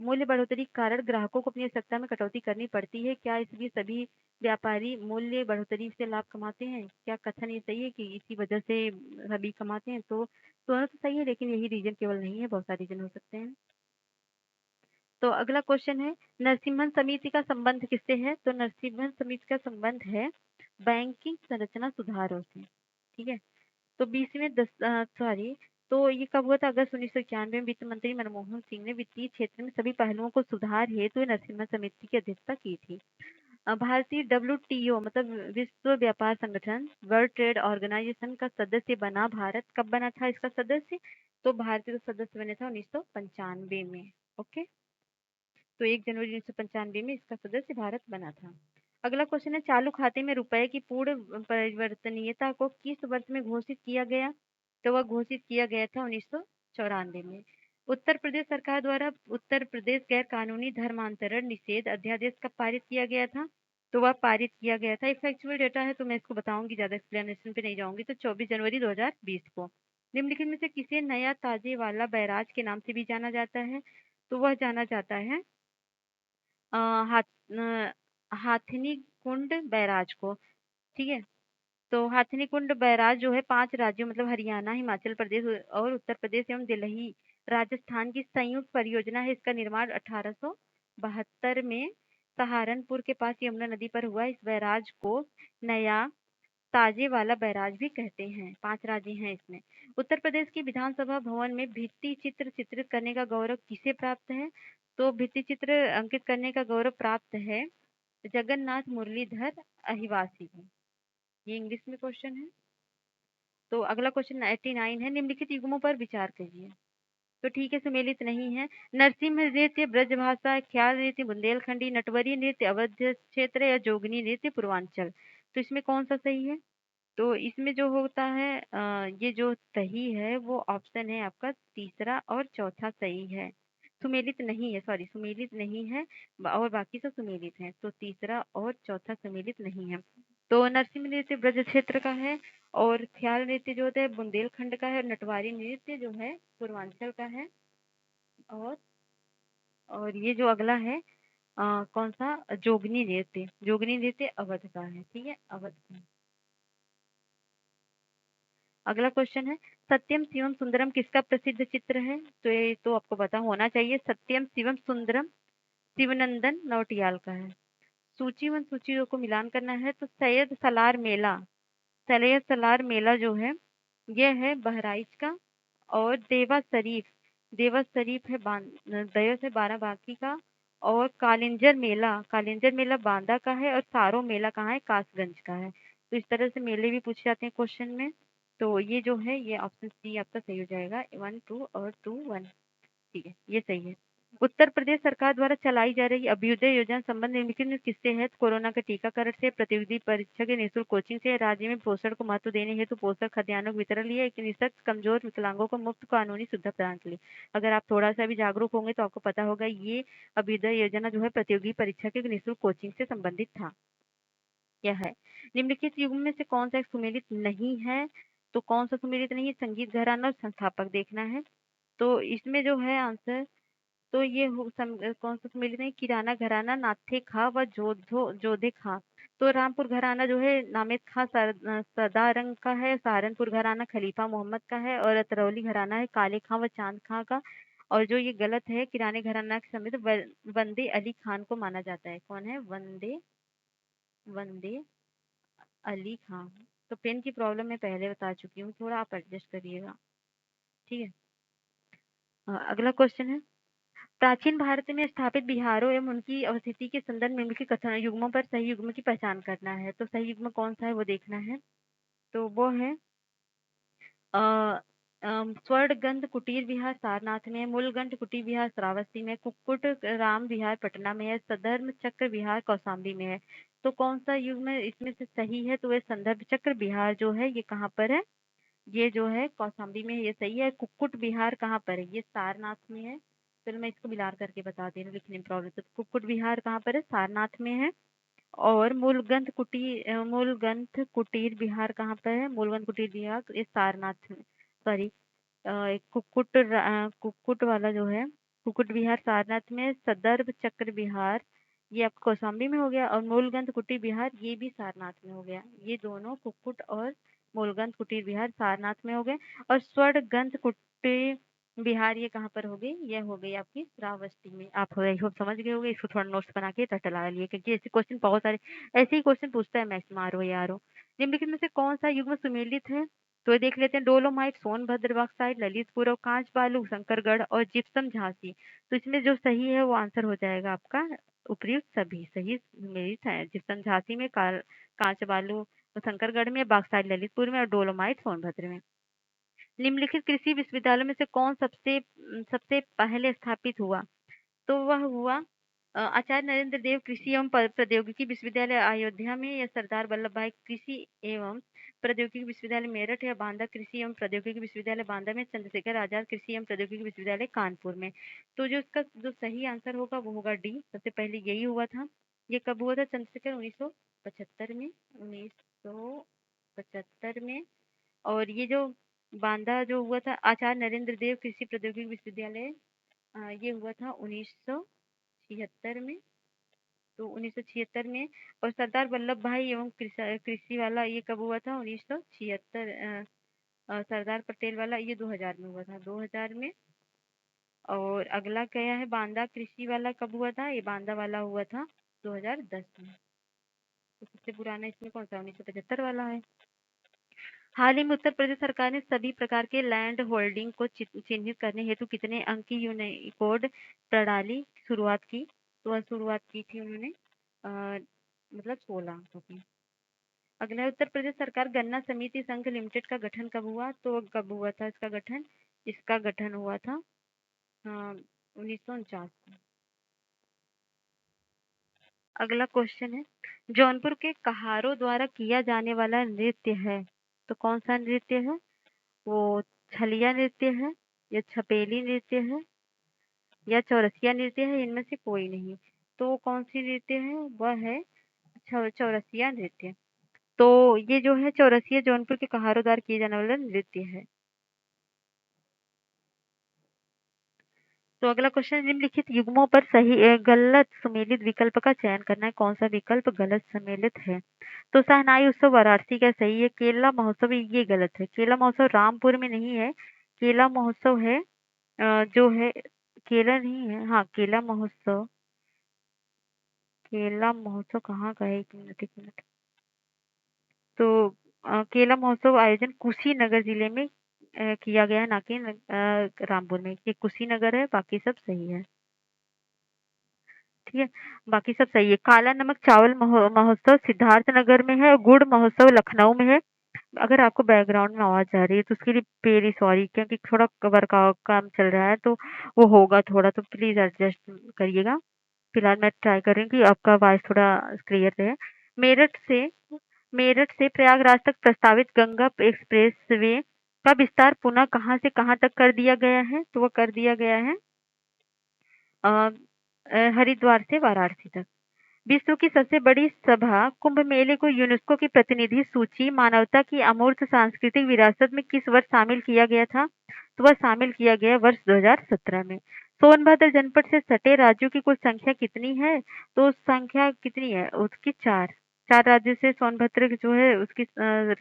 मूल्य बढ़ोतरी के कारण ग्राहकों को अपनी आवश्यकता में कटौती करनी पड़ती है। क्या इसलिए सभी व्यापारी मूल्य बढ़ोतरी से लाभ कमाते हैं? क्या कथन ये सही है कि इसी वजह से सभी कमाते हैं? तो दोनों तो सही है, लेकिन यही रीजन केवल नहीं है, बहुत सारे रीजन हो सकते हैं। तो अगला क्वेश्चन है, नरसिम्हन समिति का संबंध किससे है? तो नरसिम्हन समिति का संबंध है बैंकिंग संरचना सुधारों से। ठीक है, तो 20वें सॉरी, तो ये कब हुआ था? अगस्त 1991 में वित्त मंत्री मनमोहन सिंह ने वित्तीय क्षेत्र में सभी पहलुओं को सुधार हेतु नरसिम्हा समिति की अध्यक्षता की थी। भारतीय WTO मतलब विश्व व्यापार संगठन, वर्ल्ड ट्रेड ऑर्गेनाइजेशन का सदस्य बना भारत। कब बना था इसका सदस्य? तो भारत का सदस्य बना था 1995 में। ओके, तो 1 जनवरी 1995 में इसका सदस्य भारत बना था। अगला क्वेश्चन है, चालू खाते में रुपए की पूर्ण परिवर्तनीयता को किस वर्ष में घोषित किया गया? तो वह घोषित किया गया था 1994 में। उत्तर प्रदेश सरकार द्वारा उत्तर प्रदेश गैर कानूनी धर्मांतरण निषेध अध्यादेश कब पारित किया गया था? तो वह पारित किया गया था, फैक्चुअल डेटा है तो मैं इसको बताऊंगी, ज्यादा एक्सप्लेनेशन पे नहीं जाऊंगी, तो 24 जनवरी 2020 को। निम्नलिखित में से किसे नया ताजे वाला बैराज के नाम से भी जाना जाता है? तो वह जाना जाता है अ, हाथ हाथनी कुंड बैराज को। ठीक है, तो हाथनी कुंड बैराज जो है 5 राज्यों मतलब हरियाणा, हिमाचल प्रदेश और उत्तर प्रदेश एवं दिल्ली राजस्थान की संयुक्त परियोजना है। इसका निर्माण 1872 में सहारनपुर के पास यमुना नदी पर हुआ। इस बैराज को नया ताजे वाला बैराज भी कहते हैं। 5 राज्य हैं इसमें। उत्तर प्रदेश की विधानसभा भवन में भित्ति चित्र चित्रित करने का गौरव किसे प्राप्त है? तो भित्ति चित्र अंकित करने का गौरव प्राप्त है जगन्नाथ मुरलीधर अहिवासी को। ये इंग्लिश में क्वेश्चन है। तो अगला क्वेश्चन 89 है, निम्नलिखित युग्मों पर विचार करिए। तो ठीक है, सुमेलित नहीं है। नरसिंह नृत्य ब्रजभाषा, ख्याल नृत्य बुंदेलखंडी, नटवरी नृत्य अवध क्षेत्र या जोगनी नृत्य पूर्वांचल। तो इसमें कौन सा सही है? तो इसमें जो होता है ये जो सही है वो ऑप्शन है आपका तीसरा और चौथा सही है। सुमेलित नहीं है, सॉरी सुमेलित नहीं है और बाकी सब सुमेलित है, तो तीसरा और चौथा सुमेलित नहीं है। तो नरसिंह नृत्य ब्रज क्षेत्र का है और ख्याल नृत्य जो होता है बुंदेलखंड का है और नटवारी नृत्य जो है पूर्वांचल का है। और ये जो अगला है कौन सा, जोगनी नृत्य अवध का है। ठीक है, अवध का। अगला क्वेश्चन है, सत्यम शिवम सुंदरम किसका प्रसिद्ध चित्र है? तो ये तो आपको पता होना चाहिए, सत्यम शिवम सुंदरम शिवनंदन नौटियाल का है। सूची 1 सूची 2 को मिलान करना है तो सैयद सलार मेला जो है ये है बहराइच का। और देवा शरीफ है दया से बाराबांकी का। और कालिंजर मेला बांदा का है। और सारो मेला कहाँ है? कासगंज का है। तो इस तरह से मेले भी पूछे जाते हैं क्वेश्चन में। तो ये जो है ये ऑप्शन सी आपका सही हो जाएगा, 1 2 और 2 1। ठीक है, ये सही है। उत्तर प्रदेश सरकार द्वारा चलाई जा रही अभ्युदय योजना संबंध निम्नलिखित में किससे है? कोरोना के टीकाकरण से, प्रतियोगी परीक्षा के निःशुल्क कोचिंग से, राज्य में पोषण को महत्व देने हेतु पोषक खाद्यान्नों का वितरण लिए, एक निःशक्त कमजोर विकलांगों को मुफ्त कानूनी सुविधा प्रदान के लिए। अगर आप थोड़ा सा भी जागरूक होंगे तो आपको पता होगा ये अभ्युदय योजना जो है प्रतियोगी परीक्षा के निःशुल्क कोचिंग से संबंधित था। यह है। निम्नलिखित युग्म में से कौन सा एक सुमेलित नहीं है? तो कौन सा सुमेलित नहीं है? संगीत घराना और संस्थापक देखना है। तो इसमें जो है आंसर, तो ये कौन सा सुमेलित नहीं? किराना घराना, नाथे खां व जोधे खां। तो रामपुर घराना जो है नामित खां सदारंग का है। सहारनपुर घराना खलीफा मोहम्मद का है। और अतरौली घराना है काले खां व चांद खां का। और जो ये गलत है, किराने घराना के समेत वंदे अली खान को माना जाता है। कौन है? वंदे अली खान। तो पेन की प्रॉब्लम मैं पहले बता चुकी हूँ, थोड़ा आप एडजस्ट करिएगा। ठीक है, अगला क्वेश्चन है, प्राचीन भारत में स्थापित बिहारों एवं उनकी अवस्थिति के संदर्भ में निम्नलिखित कथन युग्मों पर सही युग्म की पहचान करना है। तो सही युग्म कौन सा है वो देखना है। तो वो है स्वर्णगंध कुटीर विहार सारनाथ में है, मूलगंध कुटीर विहार श्रावस्ती में, कुक्कुट राम विहार पटना में है, सधर्म चक्र विहार कौशाम्बी में है। तो कौन सा युग्म इसमें से सही है? तो वह संदर्भ चक्र विहार जो है ये कहाँ पर है? ये जो है कौशाम्बी में है, ये सही है। कुक्कुट विहार कहाँ पर है? ये सारनाथ में है। चलो मैं इसको मिला करके बता दे रही हूँ, लिखने में प्रॉब्लम। तो कुक्कुट विहार कहाँ पर है? सारनाथ में है। और मूलगंध कुटीर विहार कहाँ पर है? मूलगंध कुटीर विहार तो ये सारनाथ में, सॉरी कुक्कुट वाला जो है कुक्कुट विहार सारनाथ में, सदर्भ चक्र विहार ये आपको कौशाम्बी में हो गया। और मूलगंध कुटीर विहार ये भी सारनाथ में हो गया। ये दोनों कुक्कुट और मूलगंध कुटीर विहार सारनाथ में हो गए। और स्वर्णगंध कुटीर बिहार ये कहाँ पर हो गई? ये हो गई आपकी श्रावस्ती में। आप आई होप समझ गए होंगे, इसको थोड़ा नोट्स बना के रट लगा लिए, क्योंकि ऐसे क्वेश्चन बहुत सारे ऐसे ही क्वेश्चन पूछता है मैक्सिमम आर ओ यार हो। निम्नलिखित में से कौन सा युग्म सुमेलित है? तो ये देख लेते हैं, डोलोमाइट सोनभद्र बॉक्साइट, ललितपुर और कांच बालू शंकरगढ़ और जिप्सम झांसी। तो इसमें जो सही है वो आंसर हो जाएगा आपका उपयुक्त सभी सही सुमेलित है। जिप्सम झांसी में, कांच बालू शंकरगढ़ में, बॉक्साइट ललितपुर में और डोलोमाइट सोनभद्र में। निम्नलिखित कृषि विश्वविद्यालयों में से कौन सबसे सबसे पहले स्थापित हुआ? तो वह हुआ आचार्य नरेंद्र देव कृषि एवं प्रौद्योगिकी विश्वविद्यालय अयोध्या में या सरदार वल्लभ भाई कृषि एवं प्रौद्योगिकी विश्वविद्यालय मेरठ या बांदा कृषि एवं प्रौद्योगिकी विश्वविद्यालय बांदा में, चंद्रशेखर आजाद कृषि एवं प्रौद्योगिकी विश्वविद्यालय कानपुर में। तो जो इसका जो सही आंसर होगा वो होगा डी, सबसे पहले यही हुआ था। ये कब हुआ था? चंद्रशेखर 1975 में, 1975 में। और ये जो बांदा जो हुआ था आचार्य नरेंद्र देव कृषि प्रौद्योगिकी विश्वविद्यालय, ये हुआ था 1976 में, तो 1976 में। और सरदार वल्लभ भाई एवं कृषि वाला ये कब हुआ था? 1976। सरदार पटेल वाला ये 2000 में हुआ था, 2000 में। और अगला क्या है? बांदा कृषि वाला कब हुआ था? ये बांदा वाला हुआ था 2010 में। तो सबसे पुराना इसमें कौन सा? 1975 वाला है। हाल ही में उत्तर प्रदेश सरकार ने सभी प्रकार के लैंड होल्डिंग को चिन्हित करने हेतु कितने अंक की यूनिकोड प्रणाली शुरुआत की? तो वह शुरुआत की थी उन्होंने मतलब 16 अंकों की। अगला है, उत्तर प्रदेश सरकार गन्ना समिति संघ लिमिटेड का गठन कब हुआ? तो कब हुआ था इसका गठन? इसका गठन हुआ था 1949 में। अगला क्वेश्चन है, जौनपुर के कहारों द्वारा किया जाने वाला नृत्य है, तो कौन सा नृत्य है? वो छलिया नृत्य है या छपेली नृत्य है या चौरसिया नृत्य है? इनमें से कोई नहीं। तो कौन सी नृत्य है? वह है चौरसिया नृत्य। तो ये जो है चौरसिया जौनपुर के कहारों द्वारा किए जाने वाला नृत्य है। तो अगला क्वेश्चन, निम्नलिखित युग्मों पर सही गलत सुमेलित विकल्प का चयन करना है। कौन सा विकल्प गलत सम्मिलित है? तो शहनाई उत्सव वाराणसी का सही है। केला महोत्सव ये गलत है। केला महोत्सव रामपुर में नहीं है। केला महोत्सव है जो है, केला नहीं है। हाँ, केला महोत्सव, केला महोत्सव कहाँ का है? एक मिनट, एक मिनट। तो केला महोत्सव आयोजन कुशीनगर जिले में किया गया है, ना कि रामपुर में। ये कुशीनगर है, बाकी सब सही है। ठीक है, बाकी सब सही है। काला नमक चावल महोत्सव सिद्धार्थ नगर में है और गुड़ महोत्सव लखनऊ में है। अगर आपको बैकग्राउंड में आवाज आ रही है तो उसके लिए वेरी सॉरी, क्योंकि थोड़ा कवर का काम चल रहा है, तो वो होगा थोड़ा, तो प्लीज एडजस्ट करिएगा। फिलहाल मैं ट्राई कर रही हूँ कि आपका आवाज थोड़ा क्लियर रहे। मेरठ से मेरठ से प्रयागराज तक प्रस्तावित गंगा एक्सप्रेस वे का विस्तार पुनः कहाँ से कहाँ तक कर दिया गया है? तो वो कर दिया गया है हरिद्वार से वाराणसी तक। विश्व की सबसे बड़ी सभा कुंभ मेले को यूनेस्को की प्रतिनिधि सूची मानवता की अमूर्त सांस्कृतिक विरासत में किस वर्ष शामिल किया गया था? तो वह शामिल किया गया वर्ष 2017 में। सोनभद्र जनपद से सटे राज्यों की कुल संख्या कितनी है? तो संख्या कितनी है उसकी? 4। 4 राज्यों से सोनभद्र जो है उसकी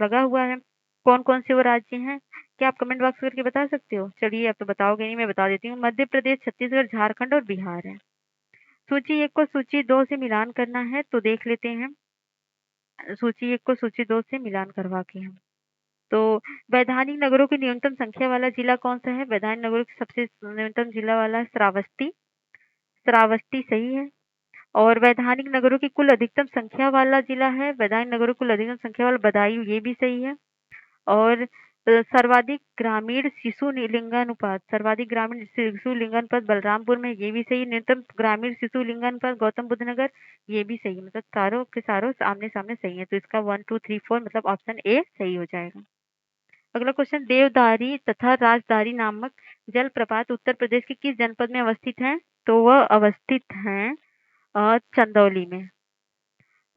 लगा हुआ है। कौन कौन से वो राज्य हैं? क्या आप कमेंट बॉक्स करके बता सकते हो? चलिए, आप तो बताओगे नहीं, मैं बता देती हूँ। मध्य प्रदेश, छत्तीसगढ़, झारखंड और बिहार है। सूची 1 को सूची 2 से मिलान करना है, तो देख लेते हैं। सूची 1 को सूची 2 से मिलान करवा के हम। तो वैधानिक नगरों की न्यूनतम संख्या वाला जिला कौन सा है? वैधानिक नगरों की सबसे न्यूनतम जिला वाला है श्रावस्ती। श्रावस्ती सही है। और वैधानिक नगरों की कुल अधिकतम संख्या वाला जिला है, वैधानिक नगरों की कुल अधिकतम संख्या वाला बदायूं, ये भी सही है। और सर्वाधिक ग्रामीण शिशु लिंगानुपात, सर्वाधिक ग्रामीण शिशु लिंगानुपात बलरामपुर में, ये भी सही। न्यूनतम ग्रामीण शिशु लिंगानुपात गौतम बुद्ध नगर, ये भी सही है। मतलब चारों के चारों आमने सामने सही है। तो इसका 1 2 3 4 मतलब ऑप्शन ए सही हो जाएगा। अगला क्वेश्चन, देवदारी तथा राजदारी नामक जलप्रपात उत्तर प्रदेश के किस जनपद में अवस्थित है? तो वह अवस्थित है चंदौली में।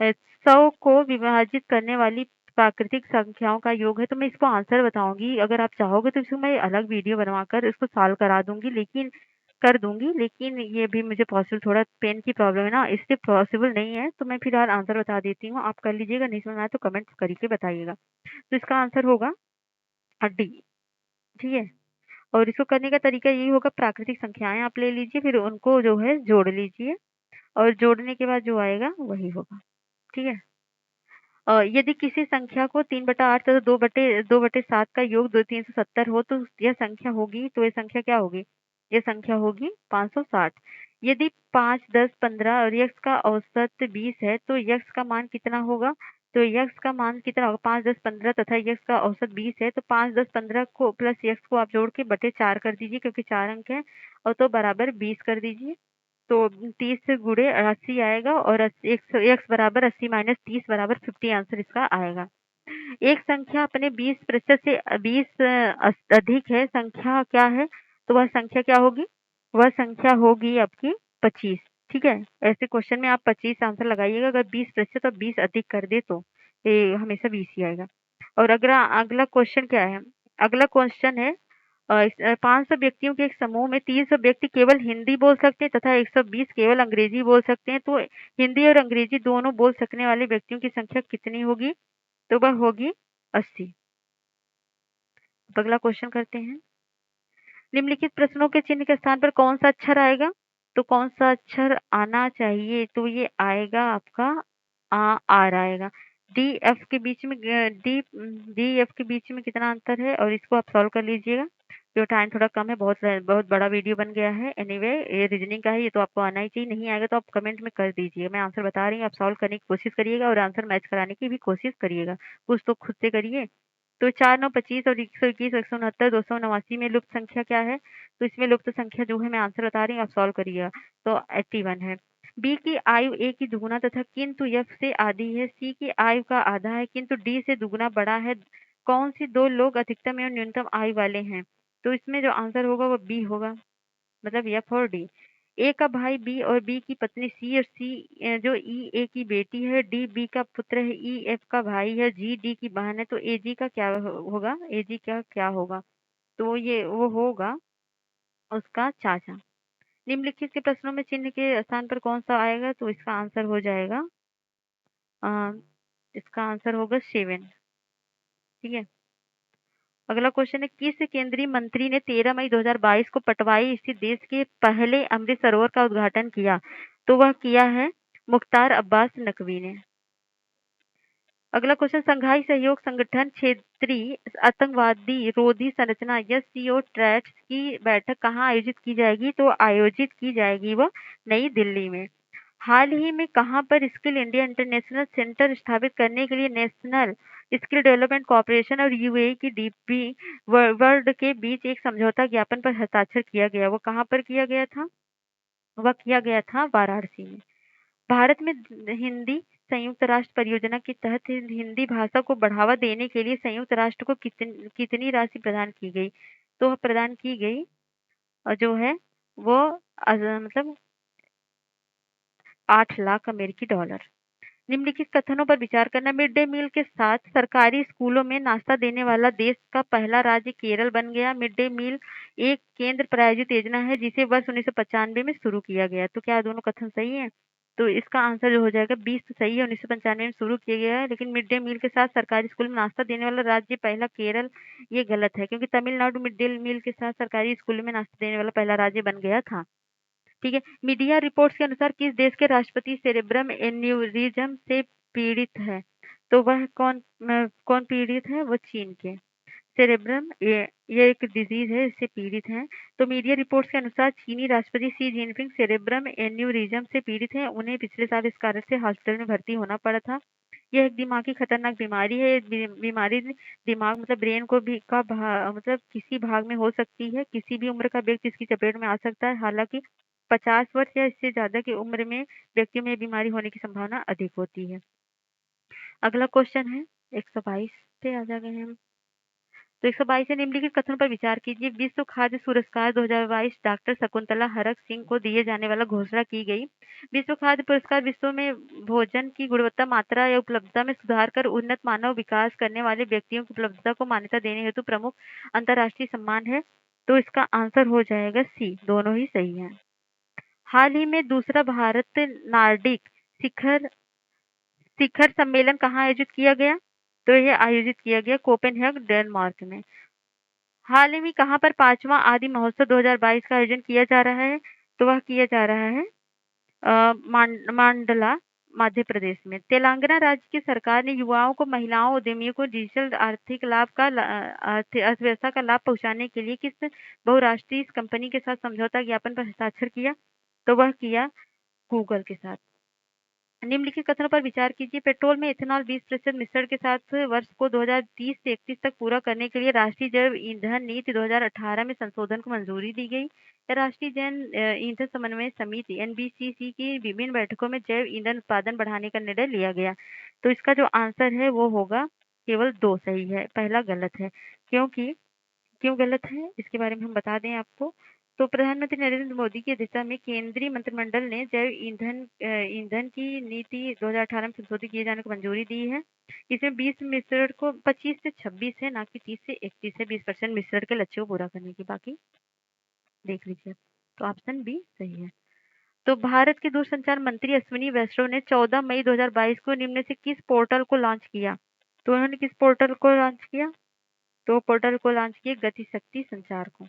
100 को विभाजित करने वाली प्राकृतिक संख्याओं का योग है। तो मैं इसको आंसर बताऊंगी, अगर आप चाहोगे तो इसको मैं अलग वीडियो बनवाकर इसको सॉल्व करा दूंगी, लेकिन कर दूंगी, लेकिन ये भी मुझे पॉसिबल, थोड़ा पेन की प्रॉब्लम है ना, इसलिए पॉसिबल नहीं है। तो मैं फिलहाल आंसर बता देती हूँ, आप कर लीजिएगा, नहीं समझ में आए तो कमेंट करके बताइएगा। तो इसका आंसर होगा डी। ठीक है, और इसको करने का तरीका यही होगा, प्राकृतिक संख्याएं आप ले लीजिए, फिर उनको जो है जोड़ लीजिए, और जोड़ने के बाद जो आएगा वही होगा। ठीक है, यदि किसी संख्या को 3/8 तथा 2/7 का योग 370 हो, तो यह संख्या होगी, तो ये संख्या क्या होगी? ये संख्या होगी 560। यदि 5, 10, 15 और यक्स का औसत 20 है, तो यक्स का मान कितना होगा? तो यक्स का मान कितना होगा? 5, 10, 15 तथा यक्स का औसत 20 है, तो 5, 10, 15 को प्लस यक्स को आप जोड़ के बटे 4 कर दीजिए, क्योंकि 4 अंक है, और तो बराबर 20 कर दीजिए। तो 30 से गुणे 80 आएगा और x बराबर 80 माइनस 30 बराबर 50 आंसर इसका आएगा। एक संख्या अपने 20% से 20 अधिक है, संख्या क्या है? तो वह संख्या क्या होगी? वह संख्या होगी आपकी 25। ठीक है, ऐसे क्वेश्चन में आप 25 आंसर लगाइएगा। अगर 20% और 20 अधिक कर दे तो ये हमेशा 20 ही आएगा। और अगला अगला क्वेश्चन क्या है? अगला क्वेश्चन है 500 व्यक्तियों के एक समूह में 300 व्यक्ति केवल हिंदी बोल सकते हैं तथा 120 केवल अंग्रेजी बोल सकते हैं। तो हिंदी और अंग्रेजी दोनों बोल सकने वाले व्यक्तियों की संख्या कितनी होगी? तो वह होगी 80। अगला क्वेश्चन करते हैं। निम्नलिखित प्रश्नों के चिन्ह के स्थान पर कौन सा अक्षर आएगा? तो कौन सा अक्षर आना चाहिए? तो ये आएगा आपका आर आएगा। डी एफ के बीच में डी एफ के बीच में कितना अंतर है और इसको आप सॉल्व कर लीजिएगा। जो टाइम थोड़ा कम है, बहुत बड़ा वीडियो बन गया है। एनीवे ये रीजनिंग का है, ये तो आपको आना ही चाहिए। नहीं आएगा तो आप कमेंट में कर दीजिए। मैं आंसर बता रही हूँ, आप सॉल्व करने की कोशिश करिएगा और आंसर मैच कराने की भी कोशिश करिएगा। कुछ तो खुद से करिए। तो 4 9 25 और 121 169 289 में लुप्त संख्या क्या है? तो इसमें लुप्त संख्या जो है मैं आंसर बता रही हूँ, आप सॉल्व करिएगा। तो 81 है। बी की आयु ए की दुगुना तथा किंतु एफ से आधी है। सी की आयु का आधा है किंतु डी से दुगुना बड़ा है। कौन सी दो लोग अधिकतम एवं न्यूनतम आयु वाले हैं? तो इसमें जो आंसर होगा वो बी होगा, मतलब एफ और डी। ए का भाई बी और बी की पत्नी सी और सी जो ई ए की बेटी है। डी बी का पुत्र है, ई एफ का भाई है, जी डी की बहन है। तो ए जी का क्या होगा? ए जी का क्या होगा? तो ये वो होगा उसका चाचा। निम्नलिखित के प्रश्नों में चिन्ह के स्थान पर कौन सा आएगा? तो इसका आंसर हो जाएगा इसका आंसर होगा 7। ठीक है, अगला क्वेश्चन है। किस केंद्रीय मंत्री ने 13 मई 2022 को पटवाई स्थित देश के पहले अमृत सरोवर का उद्घाटन किया? तो वह किया है मुख्तार अब्बास नकवी ने। अगला क्वेश्चन। संघाई सहयोग संगठन क्षेत्रीय आतंकवादी रोधी संरचना एससीओ ट्रैट्स की बैठक कहाँ आयोजित की जाएगी? तो आयोजित की जाएगी वह नई दिल्ली में। हाल ही में कहाँ पर स्किल इंडिया इंटरनेशनल सेंटर स्थापित करने के लिए नेशनल स्किल डेवलपमेंट कॉर्पोरेशन और यूएई की डीपी वर्ल्ड के बीच एक समझौता ज्ञापन पर हस्ताक्षर किया गया? वो कहाँ पर किया गया था? वह किया गया था वाराणसी में। भारत में हिंदी संयुक्त राष्ट्र परियोजना के तहत हिंदी भाषा को बढ़ावा देने के लिए संयुक्त राष्ट्र को कितनी राशि प्रदान की गई? तो प्रदान की गई और जो है वो मतलब 8 लाख अमेरिकी डॉलर। निम्नलिखित कथनों पर विचार करना। मिड डे मील के साथ सरकारी स्कूलों में नाश्ता देने वाला देश का पहला राज्य केरल बन गया। मिड डे मील एक केंद्र प्रायोजित योजना है जिसे वर्ष 1995 में शुरू किया गया। तो क्या दोनों कथन सही है? तो इसका आंसर जो हो जाएगा 20 तो सही है। 1995 में शुरू किया गया है, लेकिन मिड डे मील के साथ सरकारी स्कूल में नाश्ता देने वाला राज्य पहला केरल, ये गलत है क्योंकि तमिलनाडु मिड डे मील के साथ सरकारी स्कूल में नाश्ता देने वाला पहला राज्य बन गया था। ठीक है, मीडिया रिपोर्ट्स के अनुसार किस देश के राष्ट्रपति सेरेब्रम एन्यूरिज्म से पीड़ित है? तो वह कौन पीड़ित है? वो चीन के। सेरेब्रम ये एक डिजीज है, इससे पीड़ित हैं। तो मीडिया रिपोर्ट्स के अनुसार चीनी राष्ट्रपति शी जिनपिंग सेरेब्रम एन्यूरिज्म से पीड़ित हैं। उन्हें पिछले साल इस कारण से हॉस्पिटल में भर्ती होना पड़ा था। यह एक दिमागी खतरनाक बीमारी है। बीमारी दिमाग मतलब ब्रेन को भी मतलब किसी भाग में हो सकती है। किसी भी उम्र का व्यक्ति इसकी चपेट में आ सकता है। हालांकि 50 वर्ष या इससे ज्यादा की उम्र में व्यक्तियों में बीमारी होने की संभावना अधिक होती है। अगला क्वेश्चन है 122 पे आ जा गए हैं हम। तो 122 से निम्नलिखित कथन पर विचार कीजिए। विश्व खाद्य पुरस्कार 2022 डॉक्टर शकुंतला हरक सिंह को दिए जाने वाला घोषणा की गई। विश्व खाद्य पुरस्कार विश्व में भोजन की गुणवत्ता, मात्रा या उपलब्धता में सुधार कर उन्नत मानव विकास करने वाले व्यक्तियों की उपलब्धता को मान्यता देने हेतु प्रमुख अंतर्राष्ट्रीय सम्मान है। तो इसका आंसर हो जाएगा सी, दोनों ही सही है। हाल ही में दूसरा भारत नार्डिक शिखर शिखर सम्मेलन कहाँ आयोजित किया गया? तो यह आयोजित किया गया कोपेनहेगन डेनमार्क में। हाल ही में कहाँ पर 5वां आदि महोत्सव 2022 का आयोजन किया जा रहा है? तो वह किया जा रहा है मांडला मध्य प्रदेश में। तेलंगाना राज्य की सरकार ने युवाओं को, महिलाओं, उद्यमियों को डिजिटल आर्थिक लाभ का अर्थव्यवस्था का लाभ पहुंचाने के लिए किस बहुराष्ट्रीय कंपनी के साथ समझौता ज्ञापन पर हस्ताक्षर किया? तो वह किया गूगल के साथ। निम्नलिखित कथनों पर विचार कीजिए। पेट्रोल में इथेनॉल 20% मिश्रण के साथ वर्ष को 2030 से 31 तक पूरा करने के लिए राष्ट्रीय जैव ईंधन नीति 2018 में संशोधन को मंजूरी दी गई। राष्ट्रीय जैव ईंधन समन्वय समिति एनबीसीसी की विभिन्न बैठकों में जैव ईंधन उत्पादन बढ़ाने का निर्णय लिया गया। तो इसका जो आंसर है वो होगा केवल 2 सही है, पहला गलत है। क्यों गलत है इसके बारे में हम बता दें आपको। तो प्रधानमंत्री नरेंद्र मोदी की अध्यक्षता में केंद्रीय मंत्रिमंडल ने जैव ईंधन की नीति 2018 में संशोधित किए जाने को मंजूरी दी है। इसमें 20 मिश्रण को 25 से 26 है, ना कि 30 से 31 है 20% मिश्रण के लक्ष्य को पूरा करने की। बाकी देख लीजिए। तो ऑप्शन बी सही है। तो भारत के दूरसंचार मंत्री अश्विनी वैष्णव ने 14 मई 2022 को निम्न से किस पोर्टल को लॉन्च किया? तो उन्होंने किस पोर्टल को लॉन्च किया? तो पोर्टल को लॉन्च किए गति शक्ति संचार को।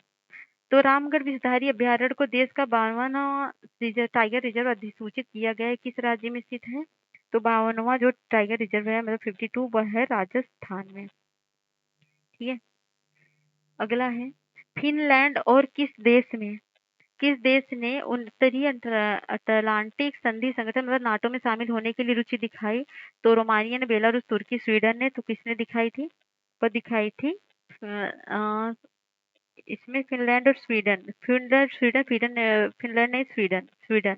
तो रामगढ़ विषधारी अभ्यारण्य को देश का 52वां टाइगर रिजर्व अधिसूचित किया गया है, किस राज्य में स्थित है? तो 52वां जो टाइगर रिजर्व है मतलब 52 वह है राजस्थान में। ठीक है, अगला है फिनलैंड और किस देश ने उत्तरी अटलांटिक संधि संगठन मतलब नाटो में शामिल होने के लिए रुचि दिखाई? तो रोमानिया ने, बेलारूस, तुर्की, स्वीडन ने। तो किसने दिखाई थी? वह दिखाई थी इसमें फिनलैंड और स्वीडन। फिनलैंड नहीं, स्वीडन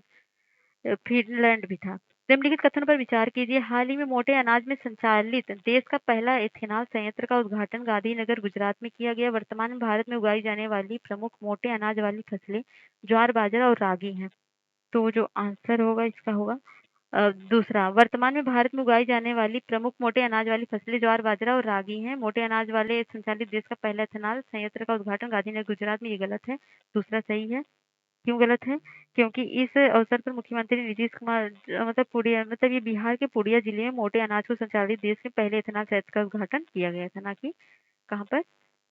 फिनलैंड भी था। निम्नलिखित कथन पर विचार कीजिए। हाल ही में मोटे अनाज में संचालित देश का पहला इथेनॉल संयंत्र का उद्घाटन गांधीनगर गुजरात में किया गया। वर्तमान में भारत में उगाई जाने वाली प्रमुख मोटे अनाज वाली फसलें ज्वार, बाजरा और रागी हैं। तो जो आंसर होगा इसका होगा दूसरा। वर्तमान में भारत में उगाई जाने वाली प्रमुख मोटे अनाज वाली फसलें ज्वार, बाजरा और रागी हैं। मोटे अनाज वाले संचालित देश का पहला इथेनॉल संयंत्र का उद्घाटन गांधीनगर गुजरात में, ये गलत है। दूसरा सही है। क्यों गलत है? क्योंकि इस अवसर पर मुख्यमंत्री नीतीश कुमार मतलब पूर्णिया मतलब ये बिहार के पूर्णिया जिले में मोटे अनाज को संचालित देश के पहले इथेनॉल संयंत्र का उद्घाटन किया गया था, ना कि कहाँ पर?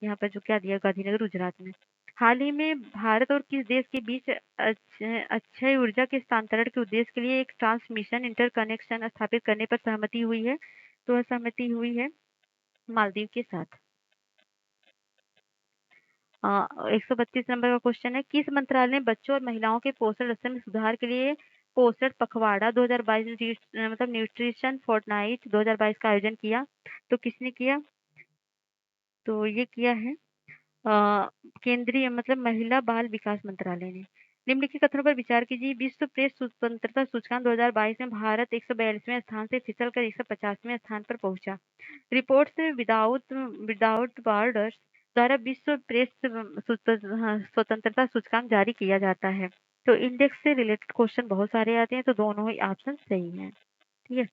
यहाँ पर जो क्या दिया गांधीनगर गुजरात में। हाल ही में भारत और किस देश के बीच अक्षय ऊर्जा के हस्तांतरण के उद्देश्य के लिए एक ट्रांसमिशन इंटरकनेक्शन स्थापित करने पर सहमति हुई है? तो वह सहमति हुई है मालदीव के साथ। 132 नंबर का क्वेश्चन है, किस मंत्रालय ने बच्चों और महिलाओं के पोषण स्तर में सुधार के लिए पोषण पखवाड़ा 2022 मतलब न्यूट्रिशन फोर्टनाइट 2022 का आयोजन किया? तो किसने किया? तो ये किया है केंद्रीय मतलब महिला बाल विकास मंत्रालय ने। निम्नलिखित कथनों पर विचार कीजिए। विश्व प्रेस स्वतंत्रता सूचकांक 2022 में भारत 142वें स्थान से फिसलकर 150वें स्थान पर पहुंचा। रिपोर्ट्स विदाउट बॉर्डर्स द्वारा विश्व प्रेस स्वतंत्रता सूचकांक जारी किया जाता है। तो इंडेक्स से रिलेटेड क्वेश्चन बहुत सारे आते हैं, तो दोनों ही ऑप्शन सही हैं। ठीक है।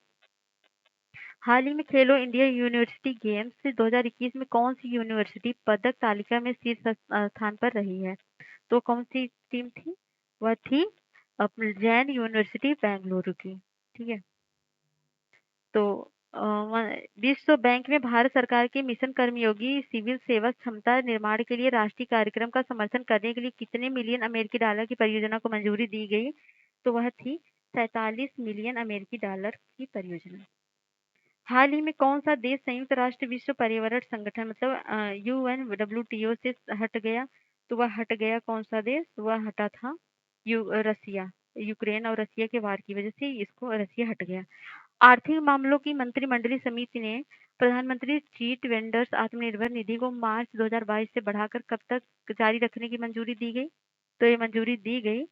हाल ही में खेलो इंडिया यूनिवर्सिटी गेम्स 2021 में कौन सी यूनिवर्सिटी पदक तालिका में शीर्ष स्थान पर रही है? तो कौन सी टीम थी? वह थी जैन यूनिवर्सिटी बेंगलुरु की। ठीक है। तो विश्व बैंक में भारत सरकार के मिशन कर्मयोगी सिविल सेवा क्षमता निर्माण के लिए राष्ट्रीय कार्यक्रम का समर्थन करने के लिए कितने मिलियन अमेरिकी डॉलर की परियोजना को मंजूरी दी गई? तो वह थी 47 मिलियन अमेरिकी डॉलर की परियोजना। हाल ही में कौन सा देश संयुक्त राष्ट्र विश्व पर्यावरण संगठन मतलब UNWTO से हट गया? तो वह हट गया कौन सा देश? वह हटा था रसिया। यूक्रेन और रसिया के वार की वजह से इसको रसिया हट गया। आर्थिक मामलों की मंत्रिमंडलीय समिति ने प्रधानमंत्री स्ट्रीट वेंडर्स आत्मनिर्भर निधि को मार्च 2022 से बढ़ाकर कब तक जारी रखने की मंजूरी दी गई? तो ये मंजूरी दी गई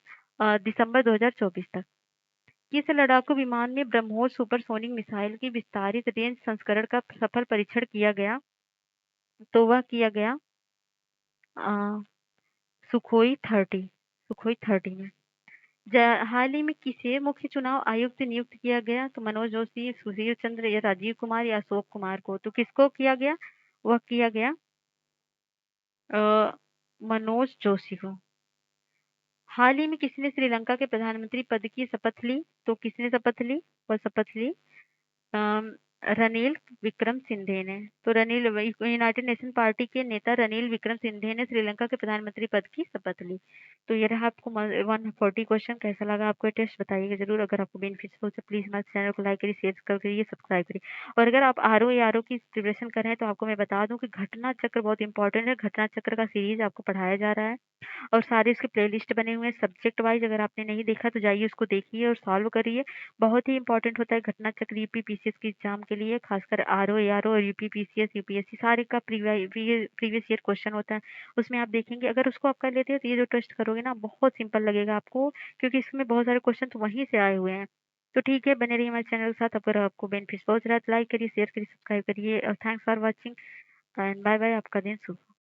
दिसंबर 2024 तक। किस लड़ाकू विमान में ब्रह्मोस सुपरसोनिक मिसाइल की विस्तारित रेंज संस्करण का सफल परीक्षण किया गया? तो वह किया गया सुखोई 30 में। हाल ही में किसे मुख्य चुनाव आयुक्त नियुक्त किया गया? तो मनोज जोशी, सुशील चंद्र या राजीव कुमार या अशोक कुमार को। तो किसको किया गया? वह किया गया मनोज जोशी को। हाल ही में किसने श्रीलंका के प्रधानमंत्री पद की शपथ ली? तो किसने शपथ ली? वह शपथ ली रनील विक्रम सिंघे ने। तो रनील यूनाइटेड नेशन पार्टी के नेता रनील विक्रम सिंघे ने श्रीलंका के प्रधानमंत्री पद की शपथ ली। तो ये रहा आपको 140 क्वेश्चन। कैसा लगा आपको टेस्ट बताइएगा जरूर। अगर आपको बेनिफिट हो तो प्लीज हमारे चैनल को लाइक करिए, शेयर करिए, सब्सक्राइब करिए। और अगर आप आर ओ की प्रिपरेशन कर रहे हैं तो आपको मैं बता दूं कि घटना चक्र बहुत इंपॉर्टेंट है। घटना चक्र का सीरीज आपको पढ़ाया जा रहा है और सारे उसके प्लेलिस्ट बने हुए हैं सब्जेक्ट वाइज। अगर आपने नहीं देखा तो जाइए उसको देखिए और सॉल्व करिए। बहुत ही इंपॉर्टेंट होता है घटना चक्र यूपी पीसीएस की एग्जाम के लिए, खासकर आर ओ और यूपी पीसीएस यूपीएससी सारे का प्रीवियस ईयर क्वेश्चन होता है। उसमें आप देखेंगे अगर उसको आप कर लेते हो तो ये जो टेस्ट करोगे ना बहुत सिंपल लगेगा आपको, क्योंकि इसमें बहुत सारे क्वेश्चन तो वहीं से आए हुए हैं। तो ठीक है, बने रहिए हमारे चैनल के साथ। अगर आपको बेनिफिट पहुंच रहा है तो लाइक करिए, शेयर करिए, सब्सक्राइब करिए और thanks for watching and bye bye. आपका दिन शुभ